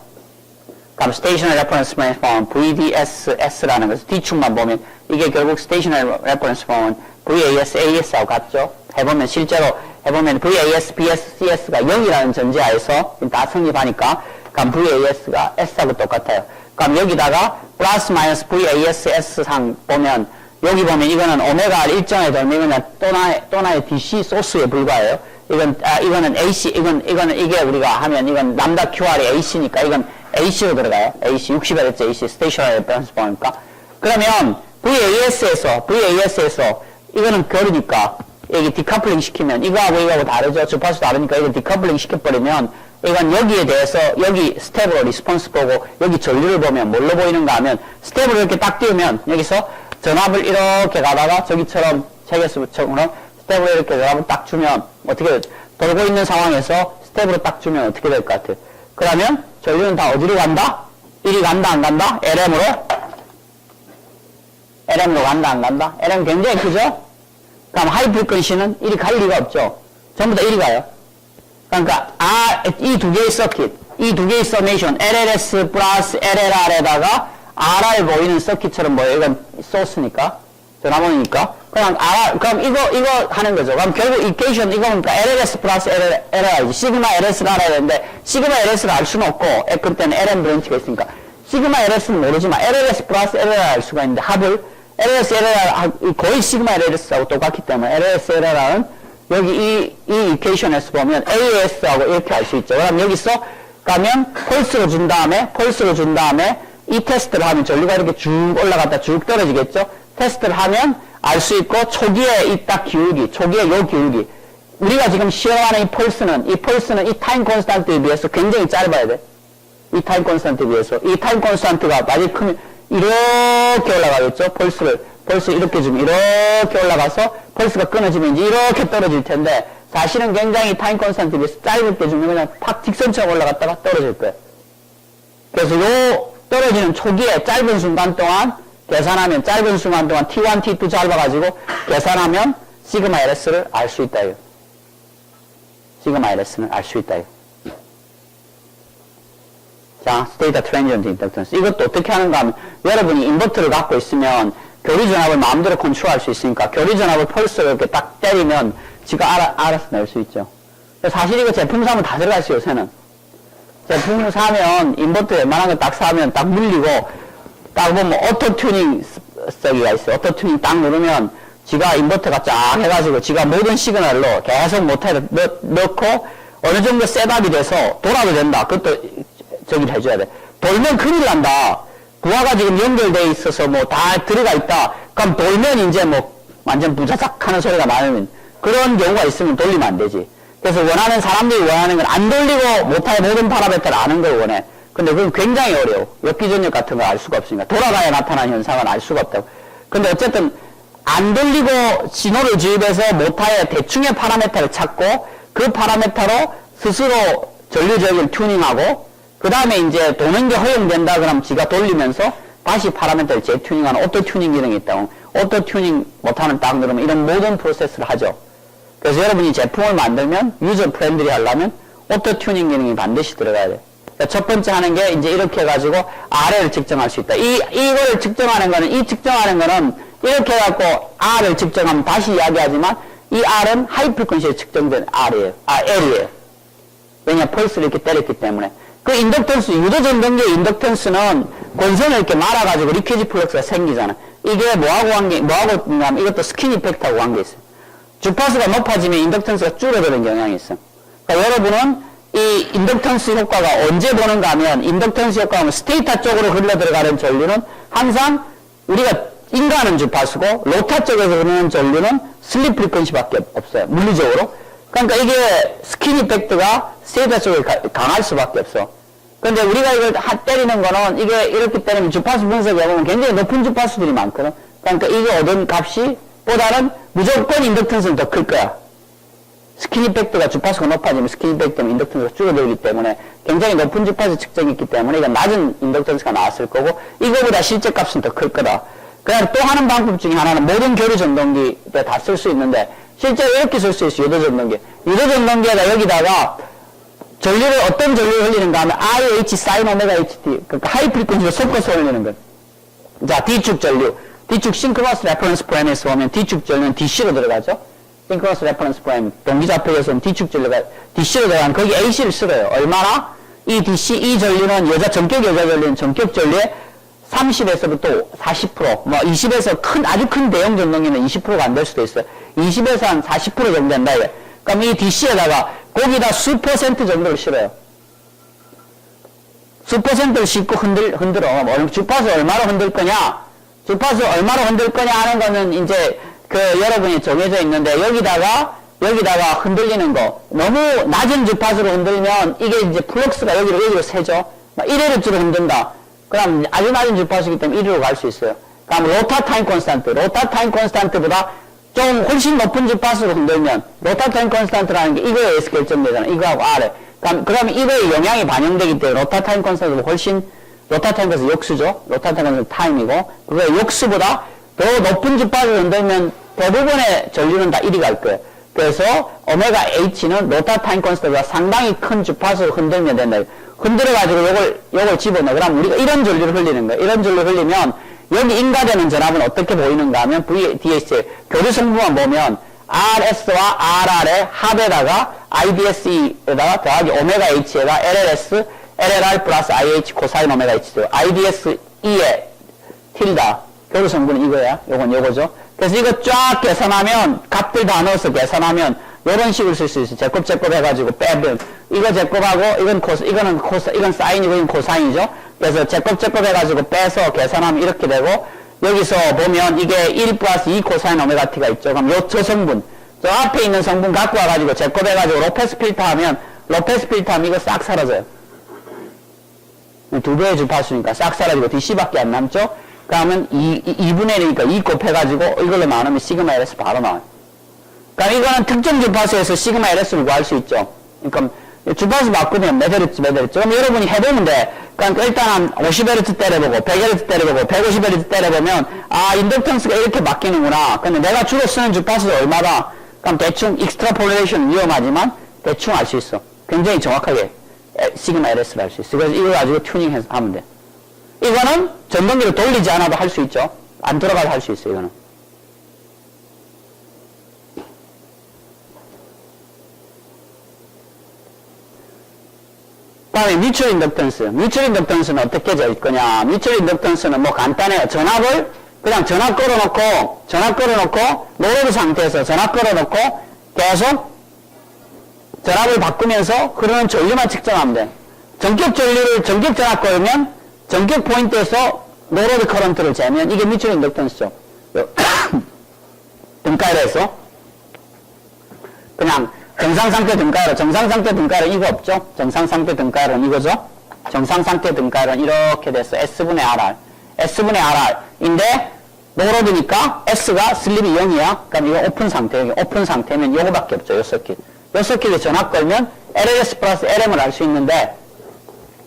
다음 스테이셔너리 레퍼런스 프레임 보면 VDS, S라는 것을 뒤축만 보면 이게 결국 스테이셔너리 레퍼런스 보면 VAS, AS하고 같죠. 해보면 실제로 해보면 VAS, BS, CS가 0이라는 전제하에서 다 성립하니까 그럼 VAS가 S하고 똑같아요. 그럼 여기다가 플러스 마이너스 VAS, S상 보면 여기 보면 이거는 오메가 R 일정에 되면 이거는 또 하나의 DC 소스에 불과해요. 이거는 AC, 이거는 이게 우리가 하면 이건 람다 QR이 AC니까 이건 AC로 들어가요. AC 60Hz AC 스테이셔너리 레퍼런스 보니까 그러면 VAS에서 이거는 결이니까 여기 디커플링 시키면 이거하고 다르죠. 주파수 다르니까 이거 디커플링 시켜버리면 이건 여기에 대해서 여기 스텝으로 리스폰스 보고 여기 전류를 보면 뭘로 보이는가 하면 스텝으로 이렇게 딱 띄우면 여기서 전압을 이렇게 가다가 저기처럼 체계수처럼 스텝으로 이렇게 전압을 딱 주면 어떻게 돌고 있는 상황에서 스텝으로 딱 주면 어떻게 될 것 같아요? 그러면 전류는 다 어디로 간다? 이리 간다 안 간다? LM으로 간다 안 간다? LM 굉장히 크죠? 그럼 하이 프리퀀시는 이리 갈 리가 없죠. 전부 다 이리 가요. 그러니까 이 두 개의 서킷, 이 두 개의 서메이션 LLS 플러스 LLR에다가 RR 보이는 서킷처럼 보여요. 이건 소스니까 전화번호니까 그럼 이거 하는 거죠. 그럼 결국 이퀘이션 이거 보니까 LLS 플러스 LLR이지. 시그마 LS를 알아야 되는데 시그마 LS를 알 수는 없고 그때는 LM 브랜치가 있으니까 시그마 LS는 모르지만 LLS 플러스 LLR 알 수가 있는데 합을 LLS LLR 거의 시그마 LLS하고 똑같기 때문에 LLS LLR은 여기 이 이퀘이션에서 보면 AS하고 이렇게 알 수 있죠. 그럼 여기서 가면 펄스로 준 다음에 이 테스트를 하면 전류가 이렇게 쭉 올라갔다 쭉 떨어지겠죠. 테스트를 하면 알 수 있고 초기에 이 딱 기울기, 초기에 요 기울기. 우리가 지금 시험하는 이 펄스는 이 타임 콘스탄트에 비해서 굉장히 짧아야 돼. 이 타임 콘스탄트에 비해서. 이 타임 콘스탄트가 많이 크면 이렇게 올라가겠죠. 펄스 이렇게 주면 이렇게 올라가서 펄스가 끊어지면 이제 이렇게 떨어질 텐데 사실은 굉장히 타임 콘스탄트에 비해서 짧게 주면 그냥 팍 직선처럼 올라갔다가 떨어질 거예요. 그래서 요 떨어지는 초기에 짧은 순간 동안 계산하면 짧은 순간 동안 T1, T2 잡아가지고 계산하면 시그마 LS를 알 수 있다. 시그마 LS는 알 수 있다. 자, 스테이터 트랜지언트 인덕턴스. 이것도 어떻게 하는가 하면 여러분이 인버터를 갖고 있으면 교리 전압을 마음대로 컨트롤할 수 있으니까 교리 전압을 펄스로 이렇게 딱 때리면 지가 알아서 낼 수 있죠. 사실 이거 제품 사면 다 들어갈 수 있어요, 요새는. 제품을 사면 인버터 웬만한 거 딱 사면 딱 물리고 딱 보면 오토 튜닝 쓰기가 있어요. 오토 튜닝 딱 누르면 지가 인버터가 쫙 해가지고 지가 모든 시그널로 계속 모터에 넣고 어느 정도 셋업이 돼서 돌아도 된다. 그것도 저기를 해줘야 돼. 돌면 큰일 난다. 부하가 지금 연결되어 있어서 뭐 다 들어가 있다. 그럼 돌면 이제 뭐 완전 부자작 하는 소리가 나는 그런 경우가 있으면 돌리면 안 되지. 그래서 사람들이 원하는 건 안 돌리고 모터의 모든 파라미터를 아는 걸 원해. 근데 그건 굉장히 어려워. 역기전력 같은 거 알 수가 없으니까. 돌아가야 나타나는 현상은 알 수가 없다고. 근데 어쨌든 안 돌리고 신호를 주입해서 모터의 대충의 파라메터를 찾고 그 파라메터로 스스로 전류적인 튜닝하고 그 다음에 이제 도는 게 허용된다 그러면 지가 돌리면서 다시 파라메터를 재튜닝하는 오토 튜닝 기능이 있다고. 오토 튜닝 버튼을 딱 누르면 이런 모든 프로세스를 하죠. 그래서 여러분이 제품을 만들면 유저 프렌들리 하려면 오토 튜닝 기능이 반드시 들어가야 돼. 그러니까 첫 번째 하는 게 이제 이렇게 해가지고 R을 측정할 수 있다. 이거를 측정하는 거는, 이 측정하는 거는 이렇게 해갖고 R을 측정하면 다시 이야기하지만 이 R은 하이 프리퀀시에 측정된 L이에요. 왜냐, 펄스를 이렇게 때렸기 때문에. 그 인덕턴스, 유도 전동기의 인덕턴스는 권선을 이렇게 말아가지고 리퀴지 플럭스가 생기잖아. 이게 뭐하고 있냐면 이것도 스킨 이펙트하고 관계 있어요. 주파수가 높아지면 인덕턴스가 줄어드는 경향이 있어. 그러니까 여러분은 이 인덕턴스 효과가 언제 보는가 하면 인덕턴스 효과는 스테이터 쪽으로 흘러 들어가는 전류는 항상 우리가 인가하는 주파수고 로타 쪽에서 흐르는 전류는 슬립 프리퀀시밖에 없어요. 물리적으로. 그러니까 이게 스킨 이펙트가 스테이터 쪽에 강할 수밖에 없어. 근데 우리가 이걸 때리는 거는 이게 이렇게 때리면 주파수 분석해보면 굉장히 높은 주파수들이 많거든. 그러니까 이게 얻은 값이 보다는 무조건 인덕턴스는 더 클 거야. 스킨 이펙트가 주파수가 높아지면 스킨 이펙트 때문에 인덕턴스가 줄어들기 때문에 굉장히 높은 주파수 측정이 있기 때문에 이건 낮은 인덕턴스가 나왔을 거고 이거보다 실제 값은 더 클 거다. 그냥 또 하는 방법 중에 하나는 모든 교류 전동기에 다 쓸 수 있는데 실제로 이렇게 쓸 수 있어요. 유도 전동기. 유도 전동기에다 여기다가 전류를 어떤 전류를 흘리는가 하면 IH sin 오메가 HT 그러니까 하이 프리퀀시로 섞어서 흘리는 거예요. 자, D축 전류. D축 싱크로너스 레퍼런스 프레임에서 보면 D축 전류는 DC로 들어가죠. 싱크로너스 레퍼런스 프레임 동기좌표에서는 D축 전류가 DC로 들어가는 거기 AC를 쓸어요. 얼마나? 이 DC, 이 전류는 전격 여자 전류는 전격 전류의 30에서부터 40%, 뭐 20에서 아주 큰 대형 전동기는 20%가 안 될 수도 있어요. 20에서 한 40% 정도 된다. 이래. 그럼 이 DC에다가 거기다 수퍼 센트 정도를 실어요. 수퍼 센트를 싣고 흔들어. 주파수 얼마로 흔들 거냐? 주파수 얼마로 흔들 거냐 하는 거는 이제 여러분이 정해져 있는데 여기다가 흔들리는 거. 너무 낮은 주파수로 흔들면 이게 이제 플럭스가 여기로 새죠. 1Hz로 흔든다. 그럼 아주 낮은 주파수이기 때문에 1위로 갈 수 있어요. 그럼 로타 타임 콘스탄트. 로타 타임 콘스탄트보다 좀 훨씬 높은 주파수로 흔들면 로타 타임 콘스탄트라는 게 이거에 의해서 결정되잖아. 이거하고 R에. 그러면 이거에 영향이 반영되기 때문에 로타 타임 콘스탄트보다 훨씬 로타 타임 콘스탄트 역수죠. 로타 타임 콘스탄트 타임이고 그거의 역수보다 더 높은 주파수로 흔들면 대부분의 전류는 다 1위 갈 거예요. 그래서 오메가 H는 로타 타임 콘스탄트가 상당히 큰 주파수로 흔들면 된다. 흔들어가지고 요걸 집어넣어. 그럼 우리가 이런 전류를 흘리는 거예요. 이런 전류를 흘리면 여기 인가되는 전압은 어떻게 보이는가 하면 VDH 교류 성분만 보면 RS와 RR의 합에다가 IDSE에다가 더하기 오메가 H에다 LLS, LLR 플러스 IH 코사인 오메가 H죠. IDSE의 틸다 교류 성분은 이거야. 요거죠. 그래서 이거 쫙 계산하면 값들 다 넣어서 계산하면 이런 식으로 쓸 수 있어요. 제곱 해가지고 빼면 이거 제곱하고 이건 사인이고 이건 코사인이죠. 그래서 제곱 해가지고 빼서 계산하면 이렇게 되고 여기서 보면 이게 1 플러스 2 코사인 오메가 t가 있죠. 그럼 저 성분 저 앞에 있는 성분 갖고 와가지고 제곱해가지고 로페스 필터 하면 이거 싹 사라져요. 2배의 주파수니까 싹 사라지고 DC밖에 안 남죠. 그러면 2분의 1이니까 2 곱해가지고 이걸로 나누면 시그마 LS 바로 나와요. 그러니까 이거는 특정 주파수에서 시그마 LS를 구할 수 있죠. 그러니까 주파수 바꾸면 몇 헤르츠. 그럼 여러분이 해보면 돼. 그러니까 일단 한 50Hz 때려보고 100Hz 때려보고 150Hz 때려보면 인덕턴스가 이렇게 바뀌는구나. 근데 내가 주로 쓰는 주파수가 얼마다? 그럼 대충 익스트라폴레이션 위험하지만 대충 알 수 있어. 굉장히 정확하게 시그마 LS를 알 수 있어. 그래서 이거 가지고 튜닝해서 하면 돼. 이거는 전동기를 돌리지 않아도 할 수 있죠. 안 들어가도 할 수 있어. 이거는. 다음에 뮤추얼 인덕턴스. 뮤추얼 인덕턴스는 어떻게 될 거냐. 뮤추얼 인덕턴스는 뭐 간단해요. 전압을 그냥 전압 걸어놓고 노로드 상태에서 전압 걸어놓고 계속 전압을 바꾸면서 흐르는 전류만 측정하면 돼. 전격 전압 걸면 전격 포인트에서 노로드 커런트를 재면 이게 뮤추얼 인덕턴스죠. 등가열에서 그냥 정상상태 등가열은 이거 없죠? 정상상태 등가열은 이거죠? 정상 상태 등가율은 이렇게 돼서 S분의 RR. S분의 RR인데, 노로드니까 S가 슬립이 0이야. 그럼 이거 오픈 상태, 여기 오픈 상태면 요거밖에 없죠. 요 서킷. 요 서킷에 전압 걸면 LLS 플러스 LM을 알 수 있는데,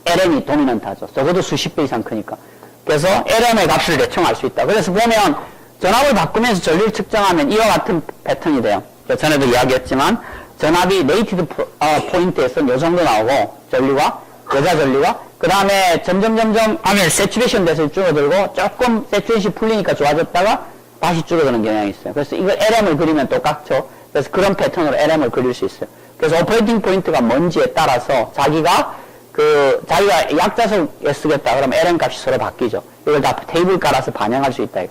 LM이 도미넌트하죠. 적어도 수십 배 이상 크니까. 그래서 LM의 값을 대충 알 수 있다. 그래서 보면 전압을 바꾸면서 전류를 측정하면 이와 같은 패턴이 돼요. 전에도 이야기했지만 전압이 네이티드 포인트에서 요 정도 나오고 전류가 여자 전류가 그 다음에 점점 하면 세츄레이션 돼서 줄어들고 조금 세츄레이션 풀리니까 좋아졌다가 다시 줄어드는 경향이 있어요. 그래서 이걸 LM을 그리면 똑같죠. 그래서 그런 패턴으로 LM을 그릴 수 있어요. 그래서 오퍼레이팅 포인트가 뭔지에 따라서 자기가 약자석에 쓰겠다 그러면 LM 값이 서로 바뀌죠. 이걸 다 테이블 깔아서 반영할 수 있다.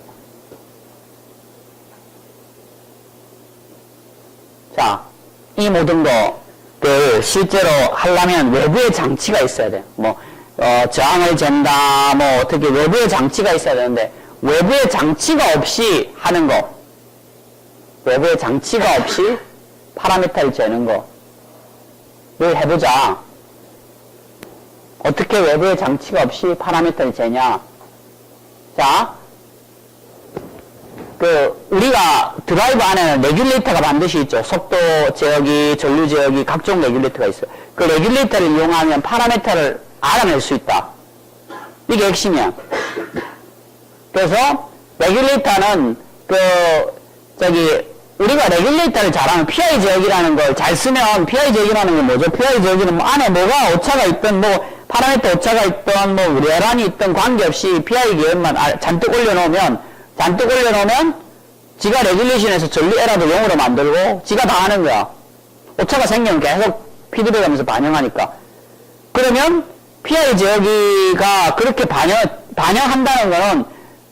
자, 이 모든 것을 실제로 하려면 외부의 장치가 있어야 돼요. 저항을 잰다, 어떻게 외부의 장치가 있어야 되는데, 외부의 장치가 없이 하는 거, 외부의 장치가 없이 파라미터를 재는 거를 해보자. 어떻게 외부의 장치가 없이 파라미터를 재냐? 자, 우리가 드라이브 안에는 레귤레이터가 반드시 있죠. 속도 제어기, 전류 제어기, 각종 레귤레이터가 있어요. 그 레귤레이터를 이용하면 파라미터를 알아낼 수 있다. 이게 핵심이야. 그래서 레귤레이터는 우리가 레귤레이터를 잘하면 PI 제어기라는 걸 잘 쓰면 PI 제어기라는 게 뭐죠? PI 제어기는 안에 뭐가 오차가 있든 파라미터 오차가 있든 우레란이 있든 관계없이 PI 계열만 잔뜩 올려놓으면 지가 레귤레이션에서 전류 에러도 0으로 만들고 지가 다 하는 거야. 오차가 생기면 계속 피드백하면서 반영하니까. 그러면 PI 제어기가 그렇게 반영한다는 거는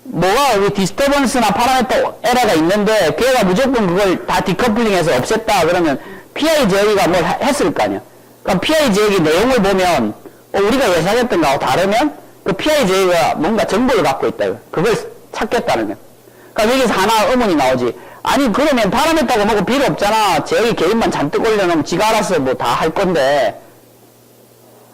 뭐가 디스터번스나 파라미터 에러가 있는데 걔가 무조건 그걸 다 디커플링해서 없앴다 그러면 PI 제어기가 뭘 했을 거 아니야. 그럼 PI 제어기 내용을 보면 우리가 예상했던 거하고 다르면 그 PI 제어기가 뭔가 정보를 갖고 있다. 그걸 찾겠다는 거야. 그러니까 여기서 하나 의문이 나오지. 아니 그러면 파라미터가 뭐고 필요 없잖아. 제어기 개인만 잔뜩 올려놓으면 지가 알아서 다 할 건데.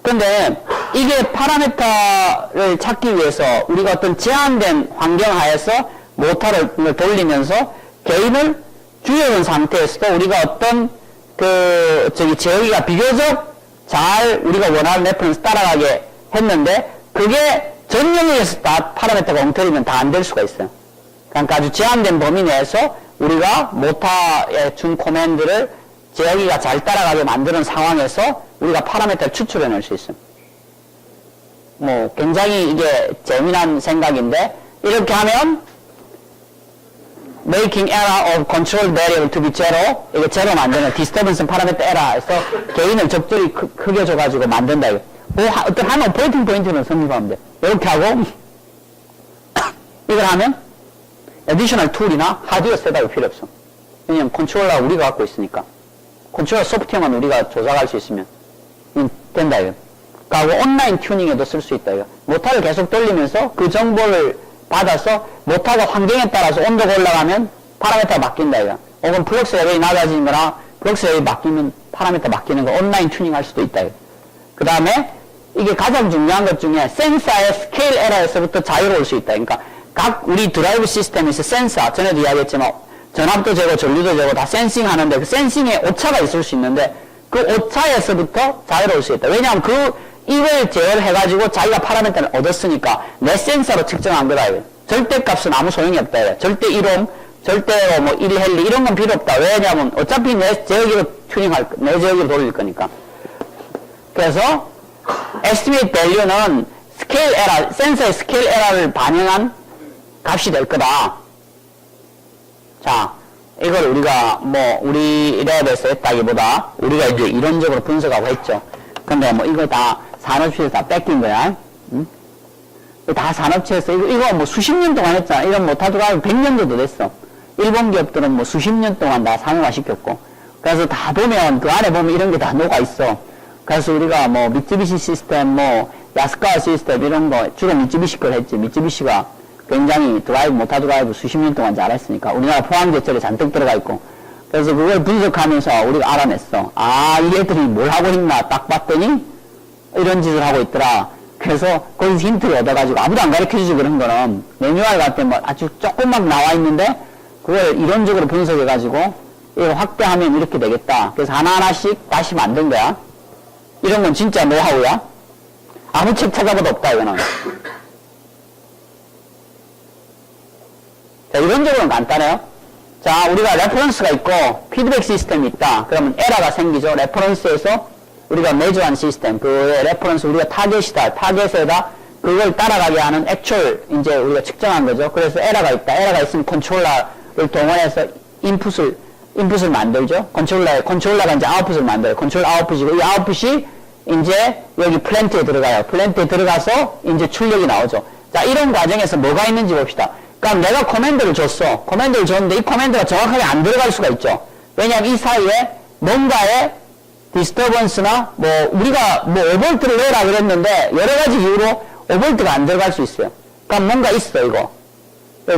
근데 이게 파라미터를 찾기 위해서 우리가 어떤 제한된 환경 하에서 모터를 돌리면서 개인을 줄여놓은 상태에서도 우리가 어떤 제어기가 비교적 잘 우리가 원하는 레퍼런스 따라가게 했는데 그게 전 영역에서 다 파라미터가 엉터리면 다 안 될 수가 있어요. 그러니까 아주 제한된 범위 내에서 우리가 모터에 준 코맨드를 제어기가 잘 따라가게 만드는 상황에서 우리가 파라미터를 추출해낼 수 있어요. 굉장히 이게 재미난 생각인데 이렇게 하면 making error of control variable to be zero 이거 제로 만드는 disturbance parameter error에서 개인을 적절히 크게 줘가지고 만든다. 어떤 한 오퍼레이팅 포인트는 성립하면 돼. 이렇게 하고 이걸 하면 additional 툴이나 하드웨어 셋업이 필요 없어. 왜냐면 컨트롤러 우리가 갖고 있으니까. 컨트롤러 소프트웨어만 우리가 조작할 수 있으면 된다 이거. 그리고 온라인 튜닝에도 쓸 수 있다 이거. 모터를 계속 돌리면서 그 정보를 받아서 모터가 환경에 따라서 온도가 올라가면 파라미터가 바뀐다 이거. 혹은 플럭스 레벨이 낮아지는 거나 플럭스 레벨이 바뀌면 파라미터 바뀌는 거 온라인 튜닝 할 수도 있다 이거. 그 다음에 이게 가장 중요한 것 중에 센서의 스케일 에러에서부터 자유로울 수 있다. 그러니까 각 우리 드라이브 시스템에서 센서, 전에도 이야기했지만 전압도 재고 전류도 재고 다 센싱 하는데 그 센싱에 오차가 있을 수 있는데 그 오차에서부터 자유로울 수 있다. 왜냐하면 이걸 제어해가지고 자기가 파라미터를 얻었으니까 내 센서로 측정한 거다. 절대값은 아무 소용이 없다. 절대 1옴, 절대로 1헬리 이런 건 필요 없다. 왜냐하면 어차피 내 제어기로 내 제어기로 돌릴 거니까. 그래서 estimate value는 스케일 에러, 센서의 스케일 에러를 반영한 값이 될 거다. 자, 이걸 우리가 우리 랩에서 했다기보다 우리가 이제 이론적으로 분석하고 했죠. 근데 이거 다 산업체에서 다 뺏긴 거야. 응? 다 산업체에서 이거 수십 년 동안 했잖아. 이런 모터드라이브 100년도 됐어. 일본 기업들은 수십 년 동안 다 상용화 시켰고. 그래서 다 보면 그 안에 보면 이런 게 다 녹아 있어. 그래서 우리가 미쯔비시 시스템, 야스카와 시스템 이런 거 주로 미쯔비시 걸 했지. 미쯔비시가 굉장히 모터 드라이브 수십 년 동안 잘했으니까 우리나라 포항제철에 잔뜩 들어가 있고. 그래서 그걸 분석하면서 우리가 알아냈어. 이 애들이 뭘 하고 있나 딱 봤더니 이런 짓을 하고 있더라. 그래서 거기서 힌트를 얻어가지고 아무도 안 가르쳐주지 그런 거는 매뉴얼 같은 뭐 아주 조금만 나와 있는데 그걸 이론적으로 분석해가지고 이걸 확대하면 이렇게 되겠다. 그래서 하나하나씩 다시 만든 거야. 이런 건 진짜 노하우야. 아무 책 찾아봐도 없다 이거는. 자, 이론적으로는 간단해요. 자, 우리가 레퍼런스가 있고 피드백 시스템이 있다. 그러면 에러가 생기죠. 레퍼런스에서 우리가 매주한 시스템, 그 레퍼런스 우리가 타겟이다. 타겟에다 그걸 따라가게 하는 액츄얼 이제 우리가 측정한 거죠. 그래서 에러가 있다. 에러가 있으면 컨트롤러를 동원해서 인풋을 만들죠. 컨트롤러가 이제 아웃풋을 만들어요. 컨트롤 아웃풋이고 이 아웃풋이 이제 여기 플랜트에 들어가요. 플랜트에 들어가서 이제 출력이 나오죠. 자, 이런 과정에서 뭐가 있는지 봅시다. 그럼 내가 코맨드를 줬어. 코맨드를 줬는데 이 코맨드가 정확하게 안 들어갈 수가 있죠. 왜냐하면 이 사이에 뭔가의 디스터번스나 뭐 우리가 뭐 5V를 넣으라 그랬는데 여러 가지 이유로 5V가 안 들어갈 수 있어요. 그럼 뭔가 있어 이거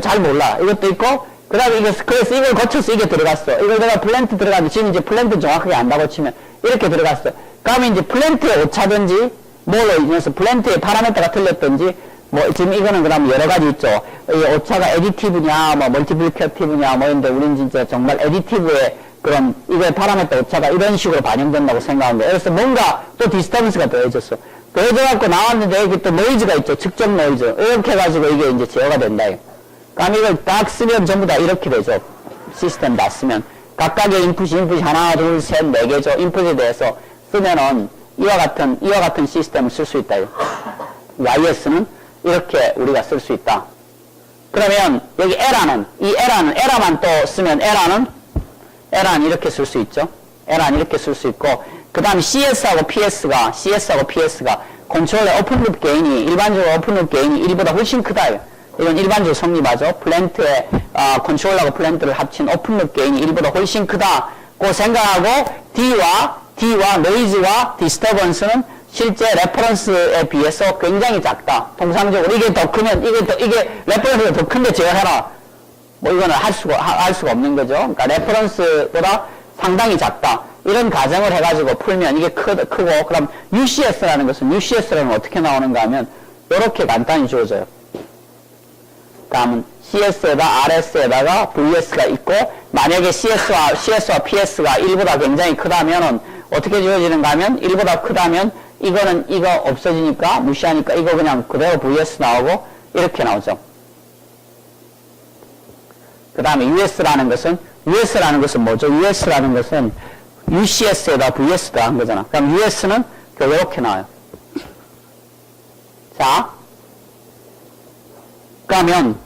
잘 몰라. 이것도 있고 그 다음에 그래서 이걸 거쳐서 이게 들어갔어. 이걸 내가 플랜트 들어갔는데 지금 이제 플랜트 정확하게 안다고 치면 이렇게 들어갔어. 그러면 이제 플랜트에 오차든지 뭘로 인해서 플랜트의 파라미터가 틀렸든지 뭐 지금 이거는 그다음 여러 가지 있죠. 이 오차가 에디티브냐 뭐 멀티플리케이티브냐 뭐 이런데 우린 진짜 정말 에디티브의 그런 이거의 파라미터 오차가 이런 식으로 반영된다고 생각하는데 그래서 뭔가 또 디스터번스가 더해졌어. 더해져갖고 나왔는데 여기 또 노이즈가 있죠. 측정 노이즈. 이렇게 해가지고 이게 이제 제어가 된다. 그럼 이걸 딱 쓰면 전부 다 이렇게 되죠. 시스템 다 쓰면. 각각의 인풋이 하나, 둘, 셋, 네 개죠. 인풋에 대해서 쓰면은 이와 같은 시스템을 쓸 수 있다. YS는 이렇게 우리가 쓸 수 있다. 그러면 여기 에러만 또 쓰면 에러는 이렇게 쓸 수 있죠. 에러는 이렇게 쓸 수 있고, 그 다음에 CS하고 PS가 컨트롤의 오픈룹 게인이, 일반적으로 오픈룹 게인이 1보다 훨씬 크다. 이건 일반적으로 성립하죠. 플랜트에, 컨트롤하고 플랜트를 합친 오픈룹 게인이 1보다 훨씬 크다고 생각하고, D와 노이즈와 디스터번스는 실제 레퍼런스에 비해서 굉장히 작다. 통상적으로 이게 더 크면 이게 레퍼런스가 더 큰데 제어해라. 뭐 이거는 할 수가 없는 거죠. 그러니까 레퍼런스보다 상당히 작다. 이런 가정을 해가지고 풀면 이게 크고 그럼 UCS라는 어떻게 나오는가 하면 이렇게 간단히 주어져요. 다음은 CS에다 RS에다가 VS가 있고 만약에 CS와 PS가 1보다 굉장히 크다면은 어떻게 지어지는가 하면 1보다 크다면 이거는 이거 없어지니까 무시하니까 이거 그냥 그대로 VS 나오고 이렇게 나오죠. 그 다음에 US라는 것은 뭐죠? US라는 것은 UCS에다 VS 더한 거잖아. 그럼 US는 이렇게 나와요. 자, 그러면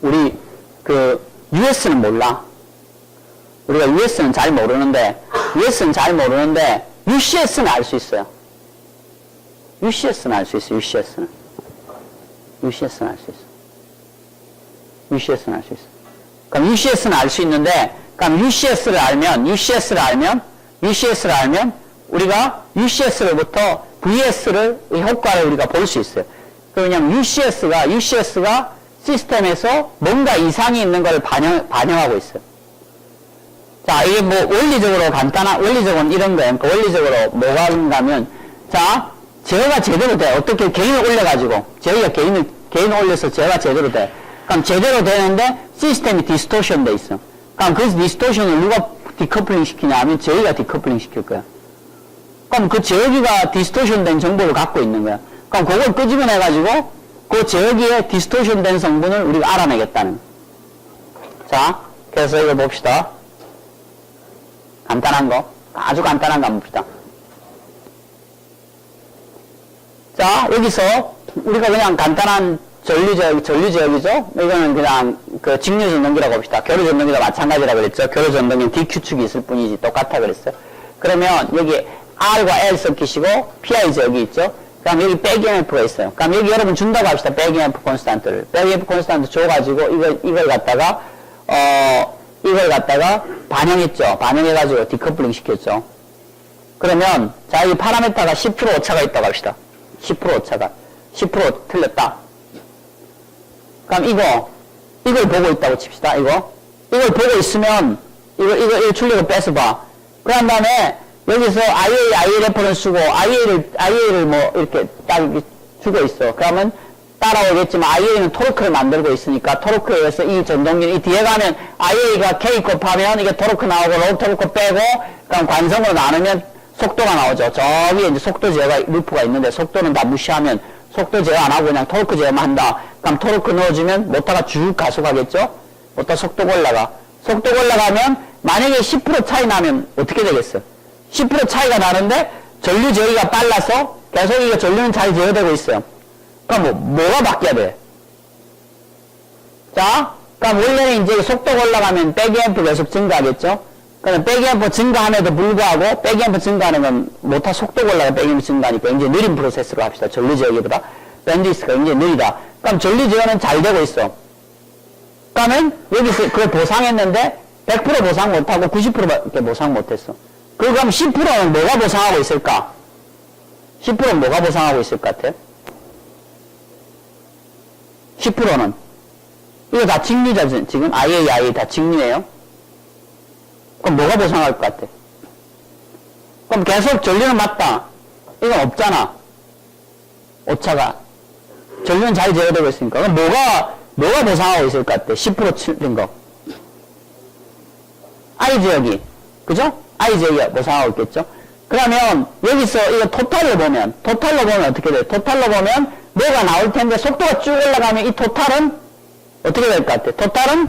우리 US는 몰라. 우리가 US는 잘 모르는데 UCS는 알 수 있어요. UCS는 알 수 있어. UCS는 알 수 있어. 그럼 UCS는 알 수 있는데, 그럼 UCS를 알면 우리가 UCS로부터 VS를 효과를 우리가 볼 수 있어요. 왜냐면 UCS가 시스템에서 뭔가 이상이 있는 걸 반영하고 있어요. 자, 이게 뭐 원리적으로는 이런 거예요. 그러니까 원리적으로 뭐가 하는가면, 자, 제어가 제대로 돼. 어떻게 개인을 올려가지고, 저희가 개인을 올려서 제어가 제대로 돼. 그럼 제대로 되는데 시스템이 디스토션 돼 있어. 그럼 그 디스토션을 누가 디커플링 시키냐 하면 저희가 디커플링 시킬 거야. 그럼 그 제어기가 디스토션 된 정보를 갖고 있는 거야. 그럼 그걸 끄집어내가지고 그 제어기의 디스토션 된 성분을 우리가 알아내겠다는 거야. 자, 그래서 이거 봅시다. 아주 간단한 거 한번 봅시다. 자, 여기서 우리가 그냥 간단한 전류제어기죠? 이거는 그냥 직류전동기라고 봅시다. 교류전동기도 마찬가지라 그랬죠? 교류전동기는 DQ축이 있을 뿐이지 똑같아 그랬어요. 그러면 여기 R과 L 섞이시고 PI 제어기 있죠? 그럼 여기 백EMF가 있어요. 그럼 여기 여러분 준다고 합시다. 백EMF 콘스탄트를. 백EMF 콘스탄트 줘가지고 이걸 갖다가 반영했죠. 반영해가지고 디커플링 시켰죠. 그러면 자, 이 파라미터가 10% 오차가 있다고 합시다. 10% 오차가. 10% 틀렸다. 그럼 이걸 보고 있다고 칩시다. 이걸 보고 있으면 이거 출력을 뺏어봐. 그런 다음에 여기서 IA 레퍼런스 주고, IA를 뭐, 이렇게 딱 이렇게 주고 있어. 그러면 따라오겠지만, IA는 토르크를 만들고 있으니까, 토르크에 의해서 이 전동기는, 이 뒤에 가면, IA가 K 곱하면, 이게 토르크 나오고, 로우 토르크 빼고, 그럼 관성으로 나누면, 속도가 나오죠. 저기에 이제 속도 제어가, 루프가 있는데, 속도는 다 무시하면, 속도 제어 안 하고 그냥 토르크 제어만 한다. 그럼 토르크 넣어주면, 모터가 쭉 가속하겠죠? 모터 속도가 올라가. 속도가 올라가면, 만약에 10% 차이 나면, 어떻게 되겠어? 10% 차이가 나는데 전류 제어가 빨라서 계속 이거 전류는 잘 제어되고 있어요. 그럼 뭐가 바뀌어야 돼? 자, 그럼 원래는 이제 속도가 올라가면 배기앰프 계속 증가하겠죠? 그럼 배기앰프 증가함에도 불구하고 배기앰프 증가하는 건 모터 속도가 올라가 배기앰프 증가하니까 굉장히 느린 프로세스로 합시다. 전류 제어기보다. 밴드위스가 굉장히 느리다. 그럼 전류 제어는 잘 되고 있어. 그러면 여기서 그걸 보상했는데 100% 보상 못하고 90%밖에 보상 못했어. 그럼 10%는 뭐가 보상하고 있을까? 10%는 뭐가 보상하고 있을 것 같아? 10%는 이거 다 직류자 지금 IA 다 직류예요. 그럼 뭐가 보상할 것 같아? 그럼 계속 전류는 맞다. 이건 없잖아. 오차가 전류는 잘 제어되고 있으니까. 그럼 뭐가 보상하고 있을 것 같아? 10% 칠린 거. I 지역이 그죠? I 지역이 보상하고 있겠죠? 그러면 여기서 이거 토탈로 보면 어떻게 돼요? 토탈로 보면 뭐가 나올 텐데 속도가 쭉 올라가면 이 토탈은 어떻게 될 것 같아? 토탈은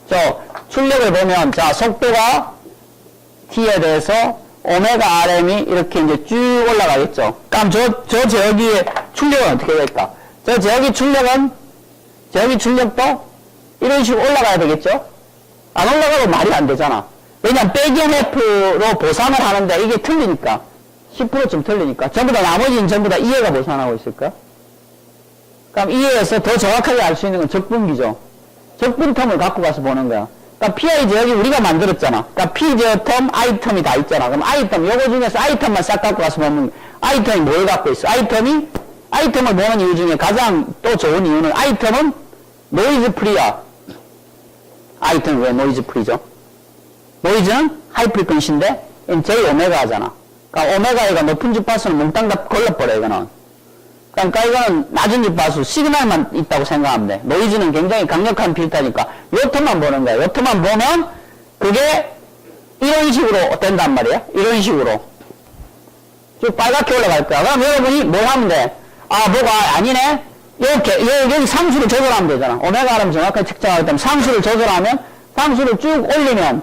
저 출력을 보면 자 속도가 T에 대해서 오메가 RM이 이렇게 이제 쭉 올라가겠죠? 그럼 저 제어기의 출력은 어떻게 될까? 저 제어기 출력도 이런 식으로 올라가야 되겠죠? 안 올라가도 말이 안 되잖아. 왜냐면 배기MF로 보상을 하는데 이게 틀리니까 10%쯤 틀리니까 전부 다 나머지는 전부 다 이해가 보상하고 있을까? 그럼 이해에서 더 정확하게 알 수 있는 건 적분기죠. 적분텀을 갖고 가서 보는 거야. 그러니까 PI 제어기 우리가 만들었잖아. 그러니까 P 제어 텀, I 텀이 다 있잖아. 그럼 I 텀 요거 중에서 I 텀만 싹 갖고 가서 보면 I 텀이 뭘 갖고 있어? I 텀을 보는 이유 중에 가장 또 좋은 이유는 I 텀은 노이즈 프리야. I 텀은 왜 노이즈 프리죠? 노이즈는 하이 프리퀀시인데 J 오메가 하잖아. 그러니까 오메가가 높은 주파수는 몽땅 다 걸러버려 이거는. 그러니까 이거는 낮은 주파수 시그널만 있다고 생각하면 돼. 노이즈는 굉장히 강력한 필터니까 요 틈만 보는 거야. 요 틈만 보면 그게 이런 식으로 된단 말이야. 이런 식으로 쭉 빨갛게 올라갈 거야. 그럼 여러분이 뭘 하면 돼? 아 뭐가 아니네. 이렇게 여기 상수를 조절하면 되잖아. 오메가를 정확하게 측정하기 때문에 상수를 조절하면 상수를 쭉 올리면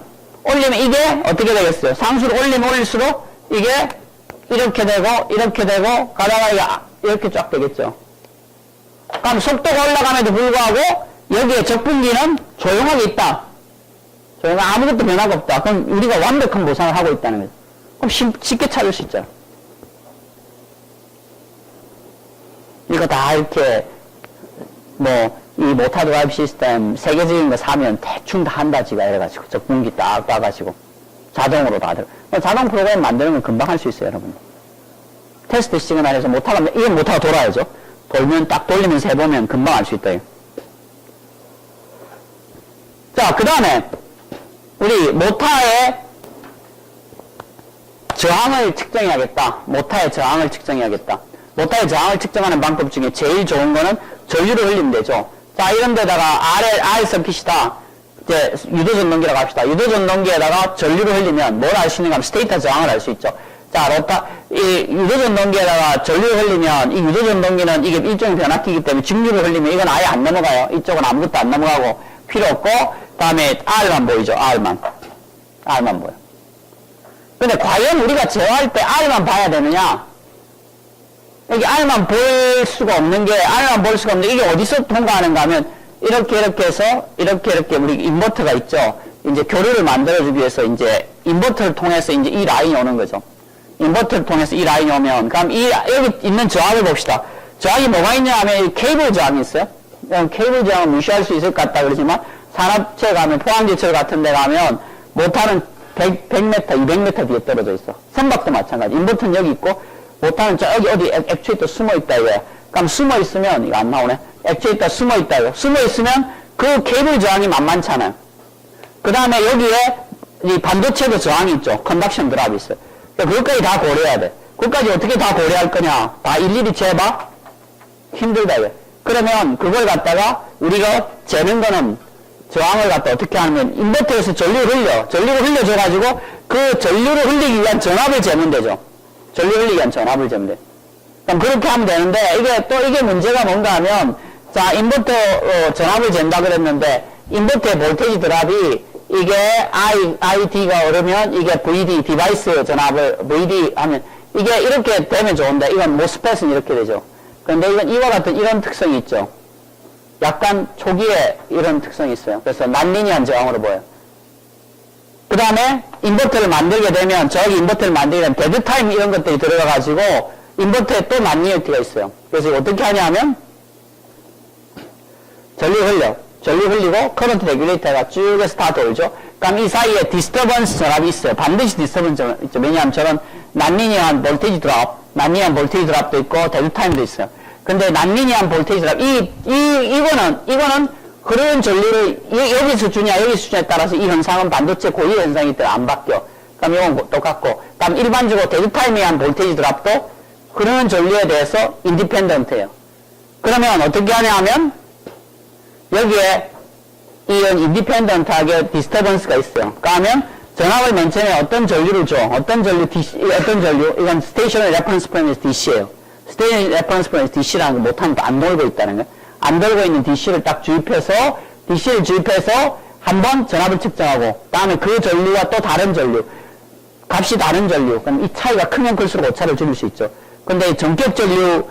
이게 어떻게 되겠어요? 상수를 올리면 올릴수록 이게 이렇게 되고 가다가 이렇게 쫙 되겠죠. 그럼 속도가 올라감에도 불구하고 여기에 적분기는 조용하게 있다. 아무것도 변화가 없다. 그럼 우리가 완벽한 보상을 하고 있다는 거죠. 그럼 쉽게 찾을 수 있죠. 이거 다 이렇게 이 모터 드라이브 시스템 세계적인 거 사면 대충 다 한다 지가 이래가지고 적분기 딱 따가지고 자동으로 다 자동 프로그램 만드는 건 금방 할 수 있어요 여러분. 테스트 시그널에서 이건 모터가 돌아야죠. 돌면 딱 돌리면서 해보면 금방 알 수 있다. 자, 그 다음에 우리 모터의 저항을 측정해야겠다. 모터의 저항을 측정하는 방법 중에 제일 좋은 거는 전류를 흘리면 되죠. 자, 이런 데다가 R 서킷이다. 이제 유도전동기라고 합시다. 유도전동기에다가 전류를 흘리면 뭘 알 수 있는가 하면 스테이터 저항을 알 수 있죠. 자, 이 유도전동기에다가 전류를 흘리면 이 유도전동기는 이게 일종의 변압기이기 때문에 직류를 흘리면 이건 아예 안 넘어가요. 이쪽은 아무것도 안 넘어가고 필요 없고 다음에 R만 보이죠. R만 보여. 근데 과연 우리가 제어할 때 R만 봐야 되느냐? 여기 R만 볼 수가 없는 게 이게 어디서 통과하는가 하면 이렇게 해서 이렇게 우리 인버터가 있죠. 이제 교류를 만들어주기 위해서 이제 인버터를 통해서 이제 이 라인이 오는 거죠. 인버터를 통해서 이 라인이 오면 그럼 여기 있는 저항을 봅시다. 저항이 뭐가 있냐 하면 케이블 저항이 있어요. 케이블 저항은 무시할 수 있을 것 같다 그러지만 산업체 가면 포항제철 같은 데 가면 모터는 100m, 200m 뒤에 떨어져 있어. 선박도 마찬가지. 인버터는 여기 있고 모터는 저기 어디 액추에이터 숨어 있다 이거야. 그럼 숨어 있으면 이거 안 나오네. 액추에이터 숨어 있다 이거. 숨어 있으면 그 케이블 저항이 만만찮아요. 그 다음에 여기에 이 반도체도 저항이 있죠. 컨덕션 드랍이 있어요. 그러니까 그것까지 다 고려해야 돼. 그것까지 어떻게 다 고려할 거냐? 다 일일이 재봐? 힘들다, 이거. 그러면 그걸 갖다가 우리가 재는 거는 저항을 갖다 어떻게 하면 인버터에서 전류를 흘려줘가지고 그 전류를 흘리기 위한 전압을 재면 되죠. 전류 흘리기 위한 전압을 재면 돼. 그럼 그렇게 하면 되는데 이게 문제가 뭔가 하면 자, 인버터 전압을 잰다 그랬는데 인버터의 볼테이지 드랍이 이게 ID가 오르면 이게 VD 디바이스 전압을 VD 하면 이게 이렇게 되면 좋은데 이건 모스펫은 이렇게 되죠. 그런데 이건 이와 같은 이런 특성이 있죠. 약간 초기에 이런 특성이 있어요. 그래서 난리니한 저항으로 보여요. 그 다음에 인버터를 만들게 되면 저기 인버터를 만들게 되면 데드타임 이런 것들이 들어가가지고 인버터에 또 난리니티가 있어요. 그래서 어떻게 하냐면 전류 흘리고 커런트 레귤레이터가 쭉 해서 다 돌죠. 그럼 이 사이에 디스터번스 전압이 있어요. 반드시 디스터번스 전압이 있죠. 왜냐하면 저런 난리니한 볼테이지 드랍도 있고 데드타임도 있어요. 근데 난리니한 볼테이지 드랍 이거는 흐르는 전류를 여기서 주냐 여기서 주냐에 따라서 이 현상은 반도체 고유 현상이기 때문에 안 바뀌어. 그럼 이건 똑같고 그다음 일반적으로 데드타임이한 볼테이지 드랍도 흐르는 전류에 대해서 인디펜던트예요. 그러면 어떻게 하냐 하면 여기에 이런 인디펜던트하게 디스터번스가 있어요. 그러면 전압을 맨 처음에 어떤 전류를 줘. 어떤 전류, 이건 스테이셔너리 레퍼런스 프레임에서 DC예요. 스테이셔너리 레퍼런스 프레임에서 DC라는 거 못하면 안 돌고 있다는 거예요. 안 돌고 있는 DC를 딱 주입해서 한번 전압을 측정하고, 다음에 그 전류와 또 다른 전류, 값이 다른 전류. 그럼 이 차이가 크면 클수록 오차를 줄일 수 있죠. 근데 전격 전류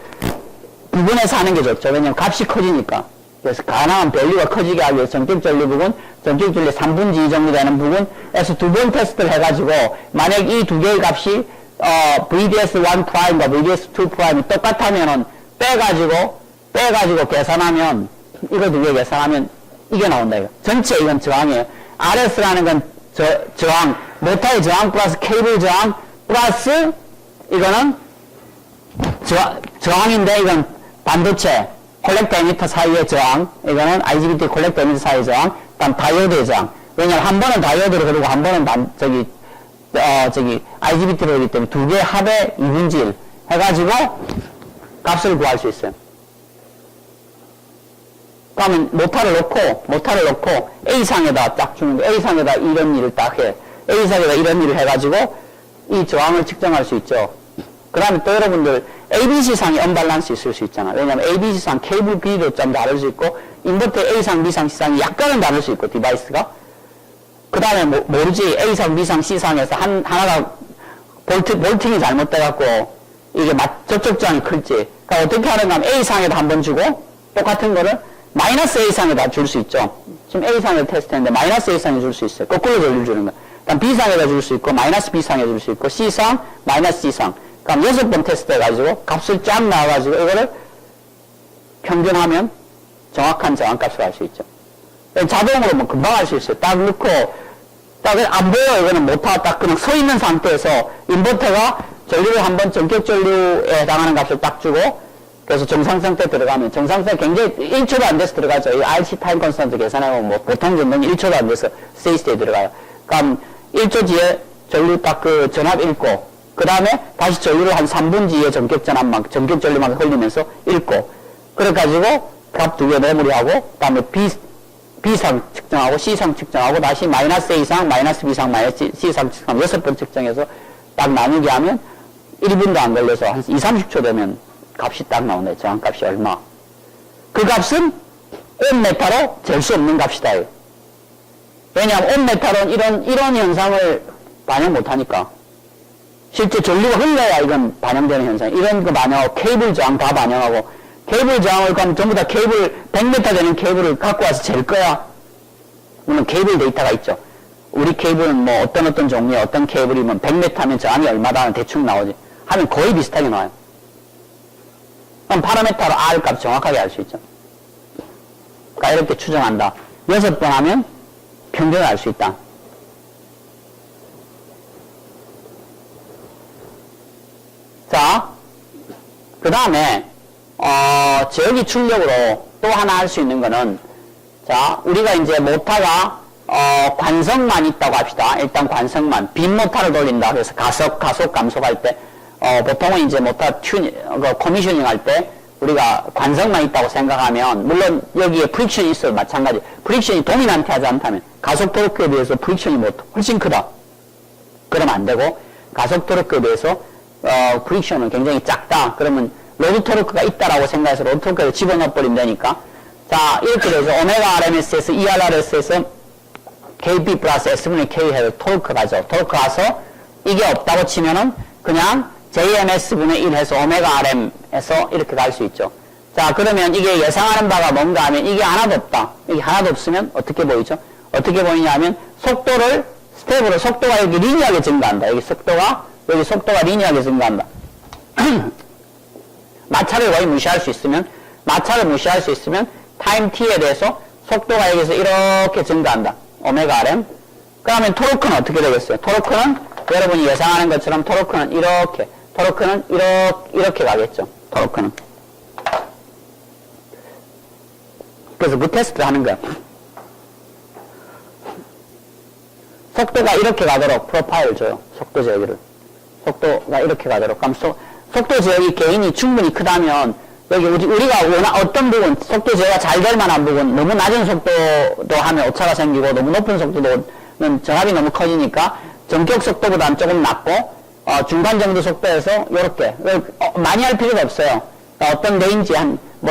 부분에서 하는 게 좋죠. 왜냐면 값이 커지니까. 그래서 가능한 밸류가 커지게 하기 위해서 전격 전류 부분, 전격 전류 3분의 2 정도 되는 부분에서 두 번 테스트를 해가지고, 만약 이 두 개의 값이, VDS1'과 VDS2'이 똑같다면은 빼가지고 계산하면, 이거 두 개 계산하면 이게 나온다, 이거. 전체 이건 저항이에요. RS라는 건 저항, 모터의 저항 플러스 케이블 저항 플러스 이거는 저항인데 이건 반도체, 콜렉터 에미터 사이의 저항, 이거는 IGBT 콜렉터 에미터 사이의 저항, 다음 다이오드의 저항. 왜냐면 한 번은 다이오드로 그리고 한 번은 IGBT로 하기 때문에 두 개 합의 2분의 1 해가지고 값을 구할 수 있어요. 그러면 모터를 놓고 A상에다 딱 주는 거, A상에다 이런 일을 딱 해. A상에다 이런 일을 해가지고 이 저항을 측정할 수 있죠. 그 다음에 또 여러분들 ABC상에 언밸런스 있을 수 있잖아. 왜냐면 ABC상 케이블 길이도 좀 다를 수 있고 인버터 A상, B상, C상이 약간은 다를 수 있고 디바이스가. 그 다음에 모르지 A상, B상, C상에서 하나가 볼팅이 잘못돼갖고 이게 저쪽 저항이 클지. 그러니까 어떻게 하는가 하면 A상에다 한번 주고 똑같은 거를 마이너스 A상에다 줄 수 있죠. 지금 A상에 테스트했는데 마이너스 A상에 줄 수 있어요. 거꾸로 전류 주는 거. 그다음 B상에다 줄 수 있고 마이너스 B상에 줄 수 있고 C상, 마이너스 C상. 그럼 6번 테스트 해가지고 값을 쫙 나와가지고 이거를 평균하면 정확한 저항값을 알 수 있죠. 자동으로 뭐 금방 알 수 있어요. 딱 넣고 딱 안 보여. 이거는 모터가 딱 그냥 서 있는 상태에서 인버터가 전류를 한번 전격 전류에 해당하는 값을 딱 주고 그래서 정상 상태 들어가면 정상 상태 굉장히 1초도 안 돼서 들어가죠. 이 RC 타임 컨스턴트 계산하면 뭐 보통 전동이 1초도 안 돼서 스테이 스테이 들어가요. 그럼 1초 뒤에 전류 딱 그 전압 읽고 그 다음에 다시 전류를 한 3분 뒤에 전격 전류만 흘리면서 읽고 그래가지고 값 두 개 메모리하고 그 다음에 B상 측정하고 C상 측정하고 다시 마이너스 A상, 마이너스 B상, 마이너스 C상 측정하고 6번 측정해서 딱 나누게 하면 1분도 안 걸려서 한 2, 30초 되면 값이 딱 나오네. 저항값이 얼마. 그 값은 옴메타로 잴 수 없는 값이다. 왜냐하면 옴메타로는 이런 현상을 반영 못하니까. 실제 전류가 흘러야 이건 반영되는 현상. 이런 거 반영하고 케이블 저항 다 반영하고 케이블 저항을 그럼 전부 다 케이블 100m 되는 케이블을 갖고 와서 잴 거야. 물론 케이블 데이터가 있죠. 우리 케이블은 뭐 어떤 종류의 어떤 케이블이면 100m면 저항이 얼마다 하면 대충 나오지. 하면 거의 비슷하게 나와요. 그럼 파라메타로 R 값 정확하게 알 수 있죠. 그러니까 이렇게 추정한다. 6번 하면 평균을 알 수 있다. 자, 그 다음에 제어기 출력으로 또 하나 할 수 있는 거는 자, 우리가 이제 모터가 관성만 있다고 합시다. 일단 관성만. 빈 모타를 돌린다. 그래서 가속 감속할 때, 보통은 이제 모타 커미셔닝 할 때, 우리가 관성만 있다고 생각하면, 물론 여기에 프릭션이 있어도 마찬가지. 프릭션이 도미넌트하지 않다면, 가속 토르크에 비해서 프릭션이 훨씬 크다. 그러면 안 되고, 가속 토르크에 비해서, 프릭션은 굉장히 작다. 그러면, 로드 토르크가 있다라고 생각해서 로드 토르크를 집어넣어버리면 되니까. 자, 이렇게 돼서, 오메가 RMS에서 ERRS에서 KP 플러스 S분의 K 해서 토르크 가죠. 토르크 가서, 이게 없다고 치면은, 그냥, JMS분의 1 해서 오메가 RM에서 이렇게 갈 수 있죠. 자, 그러면 이게 예상하는 바가 뭔가 하면 이게 하나도 없다. 이게 하나도 없으면 어떻게 보이죠? 어떻게 보이냐 하면 속도를, 스텝으로 속도가 여기 리니어하게 증가한다. 여기 속도가 리니어하게 증가한다. 마찰을 거의 무시할 수 있으면, 타임 t에 대해서 속도가 여기서 이렇게 증가한다. 오메가 RM. 그러면 토르크는 어떻게 되겠어요? 토르크는 여러분이 예상하는 것처럼 토르크는 이렇게 가겠죠. 토르크는. 그래서 그 테스트를 하는 거야. 속도가 이렇게 가도록 프로파일 줘요. 속도 제어기를. 속도가 이렇게 가도록. 그럼 속도 제어기 개인이 충분히 크다면 여기 우리가 어떤 부분, 속도 제어가 잘 될 만한 부분, 너무 낮은 속도도 하면 오차가 생기고 너무 높은 속도는 정압이 너무 커지니까 전격 속도보다는 조금 낮고 중간 정도 속도에서 요렇게 많이 할 필요가 없어요. 어떤 레인지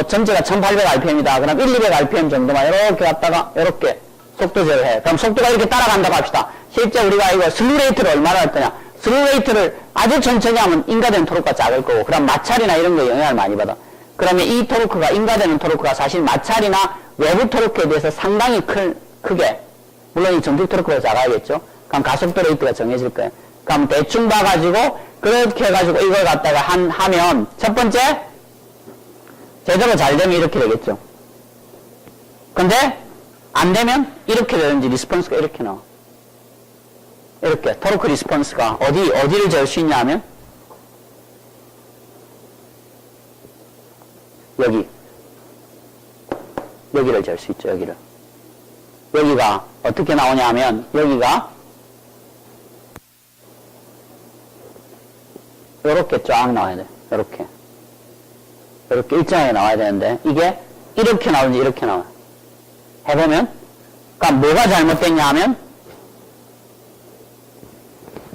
전체가 1800rpm이다. 그럼 1200rpm 정도만 이렇게 갔다가 이렇게 속도 제어를 해. 그럼 속도가 이렇게 따라간다고 합시다. 실제 우리가 이거 슬루 레이트를 얼마나 할 거냐? 슬루 레이트를 아주 천천히 하면 인가되는 토르크가 작을 거고, 그럼 마찰이나 이런 거에 영향을 많이 받아. 그러면 이 토르크가, 인가되는 토르크가 사실 마찰이나 외부 토르크에 비해서 상당히 크게, 물론 이 전극 토르크가 작아야겠죠? 그럼 가속도 레이트가 정해질 거예요. 그럼 대충 봐가지고, 그렇게 해가지고 이걸 갖다가 하면, 첫 번째, 제대로 잘 되면 이렇게 되겠죠. 근데, 안 되면, 이렇게 되는지, 리스폰스가 이렇게 나와. 이렇게, 토르크 리스폰스가 어디를 재울 수 있냐 하면, 여기를 재울 수 있죠, 여기를. 여기가 어떻게 나오냐 하면, 여기가, 요렇게 쫙 나와야 돼. 요렇게 일정하게 나와야 되는데, 이게 이렇게 나오는지 이렇게 나와요. 해보면, 그러니까 뭐가 잘못됐냐 하면,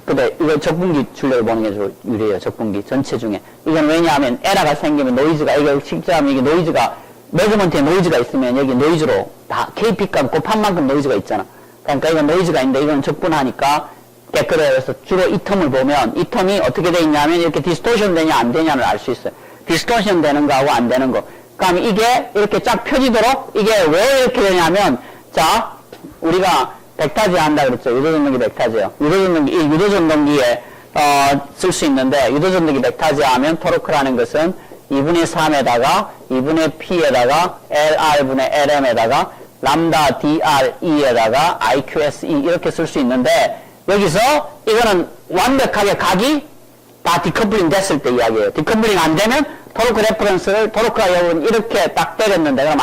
근데 이거 적분기 출력을 보는 게 유리해요. 적분기 전체 중에. 이건 왜냐하면 에러가 생기면 노이즈가, 이거 실제하면 이게 노이즈가, 매그먼트에 노이즈가 있으면 여기 노이즈로 다 KP값 곱한 만큼 노이즈가 있잖아. 그러니까 이건 노이즈가 있는데 이건 적분하니까 깨끗해요. 그래서 주로 이 텀을 보면 이 텀이 어떻게 돼 있냐면 이렇게 디스토션 되냐 안 되냐를 알 수 있어요. 디스토션 되는 거하고 안 되는 거. 그럼 이게 이렇게 쫙 펴지도록 이게 왜 이렇게 되냐면, 자, 우리가 백타지 한다 그랬죠. 유도전동기 백타지요. 유도전동기에 쓸 수 있는데, 유도전동기 백타지 하면 토르크라는 것은 2분의 3에다가 2분의 P에다가 LR분의 LM에다가 람다 DRE에다가 IQSE 이렇게 쓸 수 있는데, 여기서 이거는 완벽하게 각이 다 디커플링 됐을 때 이야기예요. 디커플링 안 되면 토르크 레퍼런스를, 토르크가 여러분 이렇게 딱 때렸는데, 그럼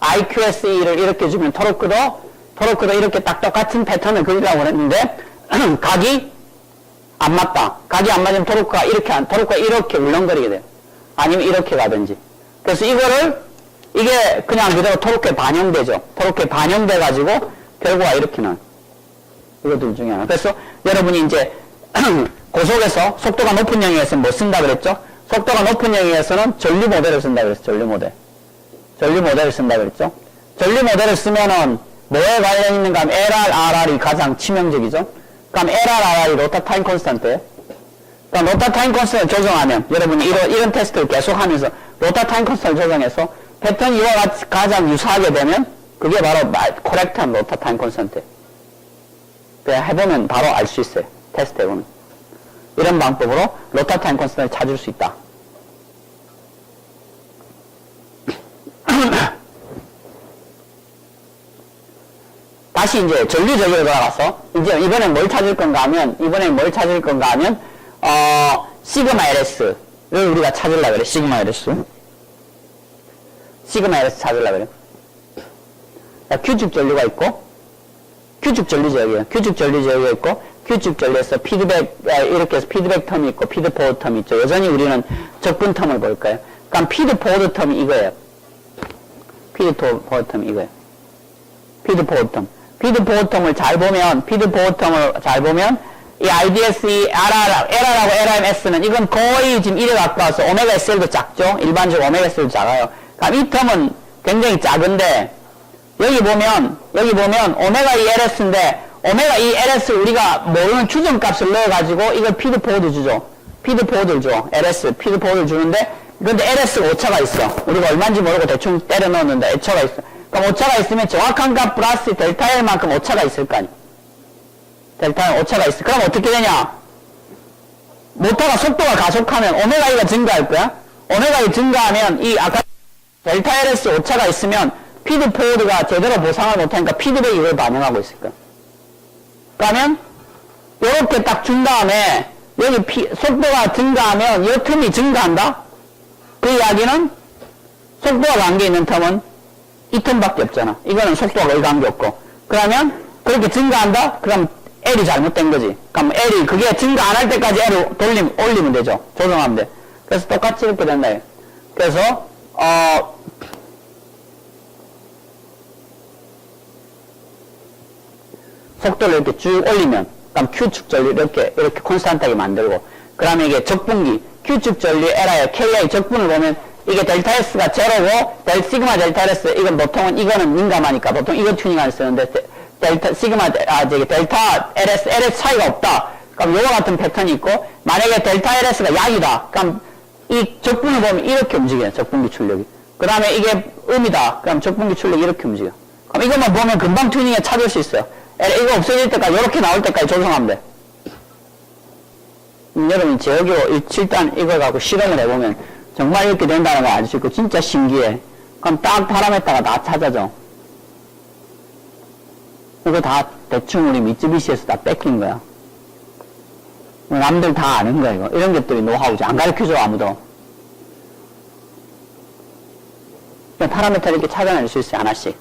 IQSE를 이렇게 주면 토르크도 이렇게 딱 똑같은 패턴을 그리라고 했는데, 각이 안 맞다. 각이 안 맞으면 토르크가 이렇게 울렁거리게 돼요. 아니면 이렇게 가든지. 그래서 이게 그냥 그대로 토르크에 반영되죠. 토르크에 반영돼가지고 결과가 이렇게 나와요. 이거 둘 중에 하나. 그래서 여러분이 이제 고속에서 속도가 높은 영역에서는 뭐 쓴다 그랬죠? 속도가 높은 영역에서는 전류 모델을 쓴다 그랬죠. 전류 모델을 쓴다 그랬죠? 전류 모델을 쓰면은 뭐에 관련 있는가 하면 LR, RR이 가장 치명적이죠? 그럼 LR, RR이 로타 타임 콘스턴트예요. 그럼 로타 타임 콘스턴트를 조정하면, 여러분이 이런 테스트를 계속 하면서 로타 타임 콘스턴트를 조정해서 패턴이 이와 같이 가장 유사하게 되면 그게 바로 코렉트한 로타 타임 콘스턴트예요. 그냥 해보면 바로 알 수 있어요. 테스트 해보면. 이런 방법으로 로타 타임 콘스턴트를 찾을 수 있다. 다시 이제 전류 저기로 돌아가서, 이제 이번엔 뭘 찾을 건가 하면, 시그마 LS를 우리가 찾으려고 그래. 시그마 LS 찾으려고 그래. 자, 규칙 전류가 있고, Q축 전류제역이에요. Q축 전류제역이 있고, Q축 전류에서 피드백, 이렇게 해서 피드백 텀이 있고, 피드 포워드 텀이 있죠. 여전히 우리는 적분 텀을 볼 거예요. 그럼 피드 포워드 텀이 이거예요. 피드 포워드 텀이 이거예요. 피드 포워드 텀. 피드 포워드 텀을 잘 보면, 이 IDS, LR하고 LMS는 이건 거의 지금 1에 가까워서 오메가 SL도 작죠? 일반적으로 오메가 SL도 작아요. 그럼 이 텀은 굉장히 작은데, 여기 보면 오메가 2 LS인데, 오메가 2 LS 우리가 모르는 추정값을 넣어가지고 이걸 피드 포워드 주죠. 피드 포워드를 줘. LS, 피드 포워드를 주는데, 근데 LS가 오차가 있어. 우리가 얼마인지 모르고 대충 때려 넣었는데 오차가 있어. 그럼 오차가 있으면 정확한 값 플러스 델타 L만큼 오차가 있을 거 아니야. 델타 L 오차가 있어. 그럼 어떻게 되냐? 모터가 속도가 가속하면 오메가 2가 증가할 거야. 오메가 2 증가하면 이 아까 델타 LS 오차가 있으면 피드 포워드가 제대로 보상을 못하니까 피드백이 이걸 반영하고 있을 거야. 그러면 이렇게 딱 준 다음에 여기 속도가 증가하면 이 틈이 증가한다? 그 이야기는 속도와 관계 있는 텀은 이 텀밖에 없잖아. 이거는 속도가 거의 관계 없고. 그러면 그렇게 증가한다? 그럼 L이 잘못된 거지. 그럼 L이 그게 증가 안 할 때까지 L을 올리면 되죠. 조정하면 돼. 그래서 똑같이 이렇게 된다. 그래서 속도를 이렇게 쭉 올리면 그럼 Q축 전류 이렇게 콘스탄트하게 만들고 그다음에 이게 적분기 Q축 전류 LI, KI 적분을 보면 이게 델타 S가 제로고 시그마 델타 S 이건 보통은 이거는 민감하니까 보통 이거 튜닝을 쓰는데 델타 LS 차이가 없다. 그럼 요와 같은 패턴이 있고 만약에 델타 LS가 약이다. 그럼 이 적분을 보면 이렇게 움직여요. 적분기 출력이. 그 다음에 이게 음이다. 그럼 적분기 출력이 이렇게 움직여. 그럼 이것만 보면 금방 튜닝에 찾을 수 있어요. 이거 없어질 때까지 이렇게 나올 때까지 조정하면 돼. 여러분 제어기로 일단 이걸 갖고 실험을 해보면 정말 이렇게 된다는 걸 알 수 있고 진짜 신기해. 그럼 딱 파라메타가 다 찾아져. 이거 다 대충 우리 미쯔비시에서 다 뺏긴 거야. 남들 다 아는 거야 이거. 이런 것들이 노하우지. 안 가르쳐줘 아무도. 파라메타 이렇게 찾아낼 수 있어요 하나씩.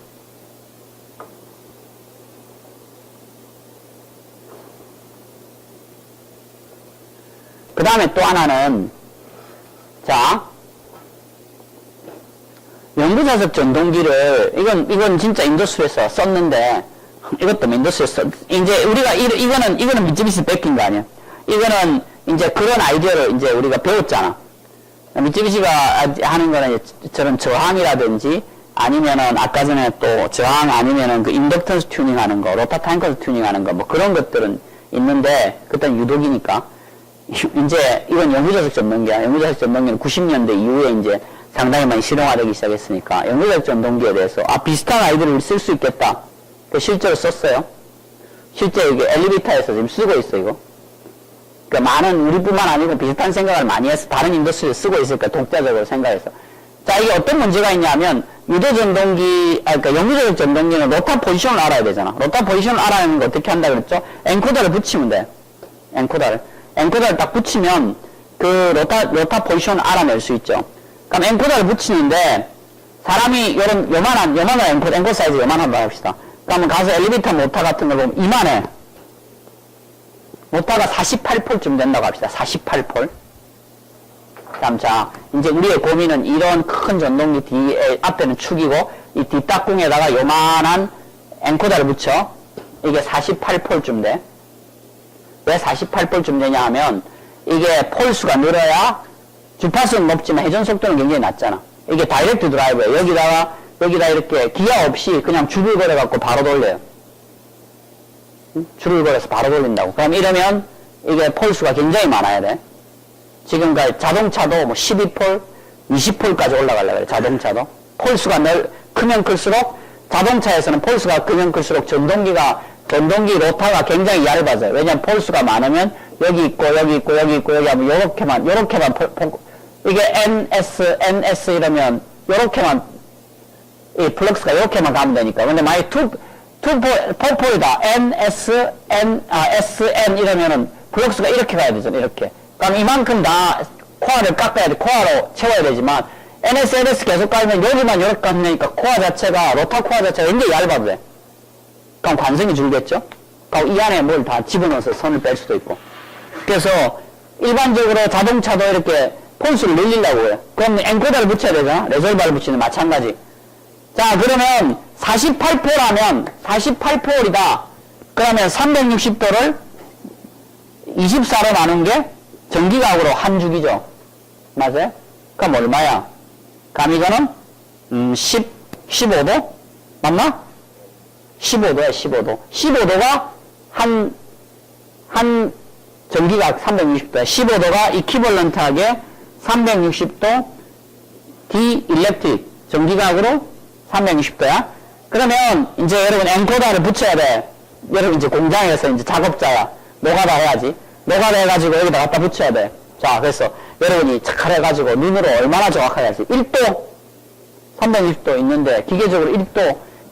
그 다음에 또 하나는 자 연구자석 전동기를 이건 진짜 인더스트리에서 썼는데 이것도 인더스트리에서 이제 우리가 이거는 미쯔비시 뺏긴 거 아니야. 이거는 이제 그런 아이디어를 이제 우리가 배웠잖아. 미쯔비시가 하는 거는 저런 저항이라든지 아니면은 아까 전에 또 저항 아니면은 그 인덕턴스 튜닝하는 거, 로타 탱커스 튜닝하는 거 뭐 그런 것들은 있는데 그때는 유독이니까. 이제 이건 연구자석 전동기야. 연구자석 전동기는 90년대 이후에 이제 상당히 많이 실용화되기 시작했으니까 연구자석 전동기에 대해서 비슷한 아이디어를 쓸 수 있겠다. 실제로 썼어요. 실제 이게 엘리베이터에서 지금 쓰고 있어 이거. 그러니까 많은 우리뿐만 아니고 비슷한 생각을 많이 해서 다른 인더스트리에 쓰고 있을 거야. 독자적으로 생각해서. 자 이게 어떤 문제가 있냐면 유도 전동기, 그러니까 연구자석 전동기는 로타 포지션을 알아야 되잖아. 로타 포지션을 알아내는 거 어떻게 한다 그랬죠? 엔코더를 붙이면 돼. 엔코더를 딱 붙이면 그 로타 포지션을 알아낼 수 있죠. 그럼 엔코더를 붙이는데 사람이 요만한 엔코더 사이즈 요만한 거 합시다. 그러면 가서 엘리베이터 모터 같은 걸 보면 이만해. 모터가 48폴쯤 된다고 합시다. 48폴. 그럼 자 이제 우리의 고민은 이런 큰 전동기 뒤에 앞에는 축이고 이 뒷딱궁에다가 요만한 엔코더를 붙여. 이게 48폴쯤 돼. 왜 48폴쯤 되냐 하면 이게 폴수가 늘어야 주파수는 높지만 회전 속도는 굉장히 낮잖아. 이게 다이렉트 드라이브예요. 여기다 이렇게 기아 없이 그냥 줄을 걸어 갖고 바로 돌려요. 줄을 걸어서 바로 돌린다고. 그럼 이러면 이게 폴수가 굉장히 많아야 돼. 지금까지 자동차도 뭐 12폴, 20폴까지 올라가려고 그래. 자동차도. 폴수가 크면 클수록 자동차에서는 폴수가 크면 클수록 전동기 로타가 굉장히 얇아져요. 왜냐면 폴수가 많으면 여기 있고 여기 하면 요렇게만 이게 NS 이러면 요렇게만 이 플럭스가 요렇게만 가면 되니까. 근데 만약에 4폴이다. SN 이러면은 플럭스가 이렇게 가야 되잖아. 이렇게. 그럼 이만큼 다 코어를 깎아야 돼. 코어로 채워야 되지만 NS 계속 깔면 여기만 요렇게 가면 되니까 코어 자체가 로타 코어 자체가 굉장히 얇아도 돼. 그럼 관성이 줄겠죠? 그럼 이 안에 뭘 다 집어넣어서 선을 뺄 수도 있고. 그래서 일반적으로 자동차도 이렇게 폰수를 늘리려고 해요. 그럼 엔코더를 붙여야 되잖아. 레졸버를 붙이는 마찬가지. 자, 그러면 48포라면 48포이다. 그러면 360도를 24로 나눈 게 전기각으로 한 주기죠. 맞아요? 그럼 얼마야? 그럼 이거는 15도? 맞나? 15도야, 15도. 15도가 한 전기각 360도야. 15도가 이퀴벌런트하게 360도 디일렉트릭 전기각으로 360도야. 그러면 이제 여러분 엔코더를 붙여야 돼. 여러분 이제 공장에서 이제 작업자야. 노가다 해야지. 노가다 해가지고 여기다 갖다 붙여야 돼. 자, 그래서 여러분이 착 해가지고 눈으로 얼마나 정확하게 할지. 1도, 360도 있는데 기계적으로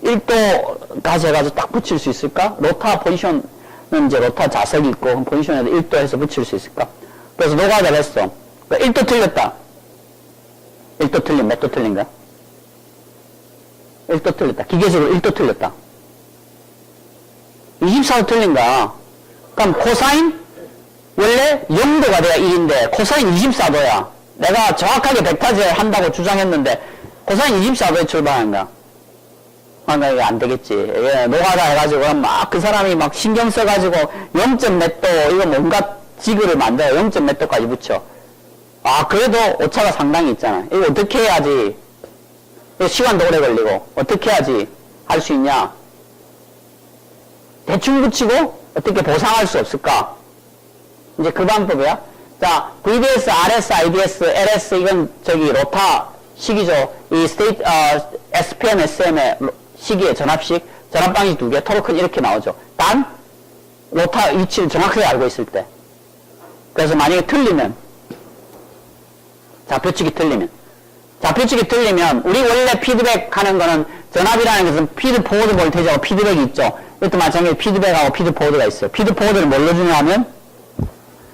1도까지 해가지고 딱 붙일 수 있을까? 로타 포지션은 이제 로타 자석이 있고 포지션에도 1도 해서 붙일 수 있을까? 그래서 노가다를 했어. 1도 틀렸다. 1도 틀린, 몇 도 틀린가? 1도 틀렸다. 기계적으로 1도 틀렸다. 24도 틀린가? 그럼 코사인? 원래 0도가 돼야 1인데 코사인 24도야. 내가 정확하게 벡터제 한다고 주장했는데 코사인 24도에 출발한가? 그러니까 이게 안 되겠지. 예, 노가다 해가지고 막 그 사람이 막 신경 써가지고 0. 몇 도, 이거 뭔가 지그를 만들어 0. 몇 도까지 붙여. 아, 그래도 오차가 상당히 있잖아. 이거 어떻게 해야지? 이거 시간도 오래 걸리고, 어떻게 해야지 할 수 있냐? 대충 붙이고, 어떻게 보상할 수 없을까? 이제 그 방법이야. 자, VDS, RS, IDS, LS, 이건 저기 로타 식이죠. 이 스테이트, SPM, SM의 시기의 전압식, 전압 방식 두 개, 토르크는 이렇게 나오죠. 단, 로타 위치를 정확하게 알고 있을 때. 그래서 만약에 틀리면, 좌표측이 틀리면, 우리 원래 피드백 하는 거는 전압이라는 것은 피드 포워드 볼테이지하고 피드백이 있죠. 이것도 마찬가지로 피드백하고 피드 포워드가 있어요. 피드 포워드를 뭘로 주냐면,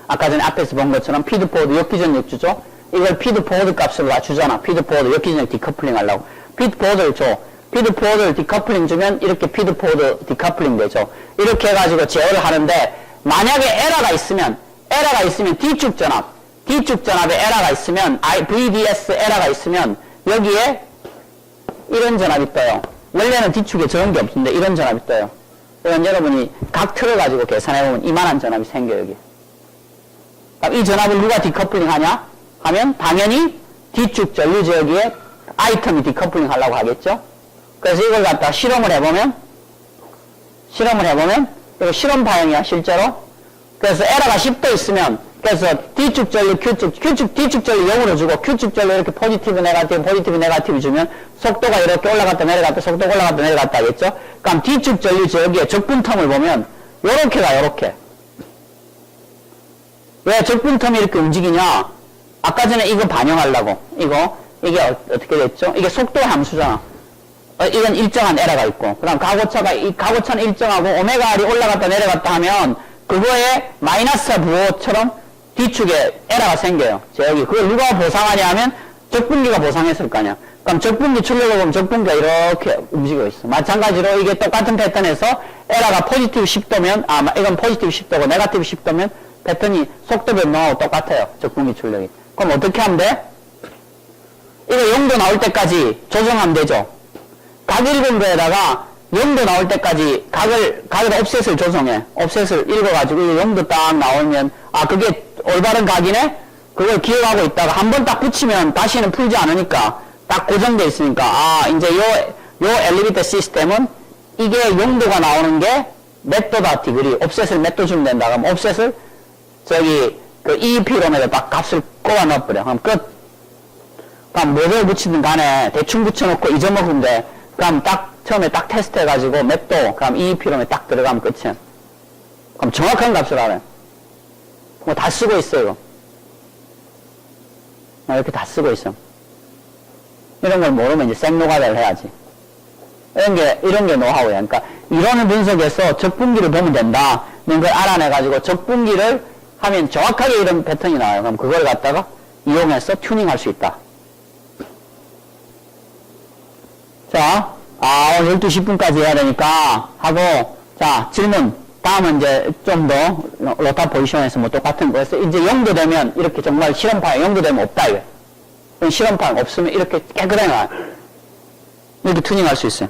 아까 전에 앞에서 본 것처럼 피드 포워드 역기전력 주죠. 이걸 피드 포워드 값으로 다 주잖아. 피드 포워드 역기전력 디커플링 하려고. 피드 포워드를 줘. 피드 포워드를 디커플링 주면 이렇게 피드 포워드 디커플링 되죠. 이렇게 해가지고 제어를 하는데, 만약에 에러가 있으면 D축 전압에 에러가 있으면, VDS 에러가 있으면, 여기에 이런 전압이 떠요. 원래는 D축에 저런 게 없는데 이런 전압이 떠요. 그러면 여러분이 각 틀을 가지고 계산해보면 이만한 전압이 생겨요, 여기. 그럼 이 전압을 누가 디커플링 하냐? 하면 당연히 D축 전류 지역에 아이템이 디커플링 하려고 하겠죠? 그래서 이걸 갖다 실험을 해보면, 이거 실험파형이야, 실제로. 그래서 에러가 10도 있으면, 그래서 D축 전류, D축 전류 0으로 주고, Q축 전류 이렇게 포지티브, 네가티브 주면, 속도가 이렇게 올라갔다 내려갔다, 속도가 올라갔다 내려갔다 하겠죠? 그럼 D축 전류 지역의 적분텀을 보면, 요렇게가 요렇게. 왜 적분텀이 이렇게 움직이냐? 아까 전에 이거 반영하려고. 이게 어떻게 됐죠? 이게 속도 함수잖아. 이건 일정한 에러가 있고. 그 다음 가고차는 일정하고, 오메가 R이 올라갔다 내려갔다 하면, 그거에 마이너스 부호처럼 D축에 에러가 생겨요. 여기. 그걸 누가 보상하냐 하면, 적분기가 보상했을 거 아니야. 그럼 적분기 출력을 보면 적분기가 이렇게 움직이고 있어. 마찬가지로 이게 똑같은 패턴에서 에러가 포지티브 10도면, 이건 포지티브 10도고, 네가티브 10도면, 패턴이 속도 변동하고 똑같아요. 적분기 출력이. 그럼 어떻게 하면 돼? 이거 0도 나올 때까지 조정하면 되죠. 각 읽은 거에다가 0도 나올 때까지 각을 옵셋을 조정해. 옵셋을 읽어가지고 0도 딱 나오면, 그게 올바른 각이네? 그걸 기억하고 있다가 한 번 딱 붙이면 다시는 풀지 않으니까 딱 고정돼 있으니까, 이제 요 엘리베이터 시스템은 이게 0도가 나오는 게 몇 도다 디그리. 옵셋을 몇 도 주면 된다. 그럼 옵셋을 저기 그 EEP롬에다 딱 값을 꼽아 넣어버려. 그럼 끝. 그럼 뭐를 붙이든 간에 대충 붙여놓고 잊어먹으면 돼. 그럼 처음에 딱 테스트 해가지고 몇 도, 그럼 EEP롬에 딱 들어가면 끝이야. 그럼 정확한 값을 알아요. 뭐 다 쓰고 있어, 이거. 이렇게 다 쓰고 있어. 이런 걸 모르면 이제 생노가다를 해야지. 이런 게 노하우야. 그러니까 이론을 분석해서 적분기를 보면 된다. 이런 걸 알아내가지고 적분기를 하면 정확하게 이런 패턴이 나와요. 그럼 그걸 갖다가 이용해서 튜닝할 수 있다. 자, 오늘 12시 10분까지 해야 되니까 하고, 자, 질문. 다음은 이제 좀 더 로타 포지션에서 뭐 똑같은 거에서 이제 0도 되면 이렇게 정말 실험파에 0도 되면 없다 이거예요. 실험파 없으면 이렇게 깨끗하게 나와요. 이렇게 튜닝할 수 있어요.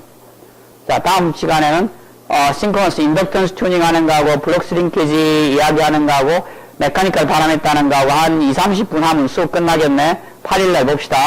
자, 다음 시간에는 싱크로너스 인덕턴스 튜닝하는 거하고 블록스 링케지 이야기하는 거하고 메카니컬 파라메터 하는 거하고 한 20-30분 하면 수업 끝나겠네. 8일날 봅시다.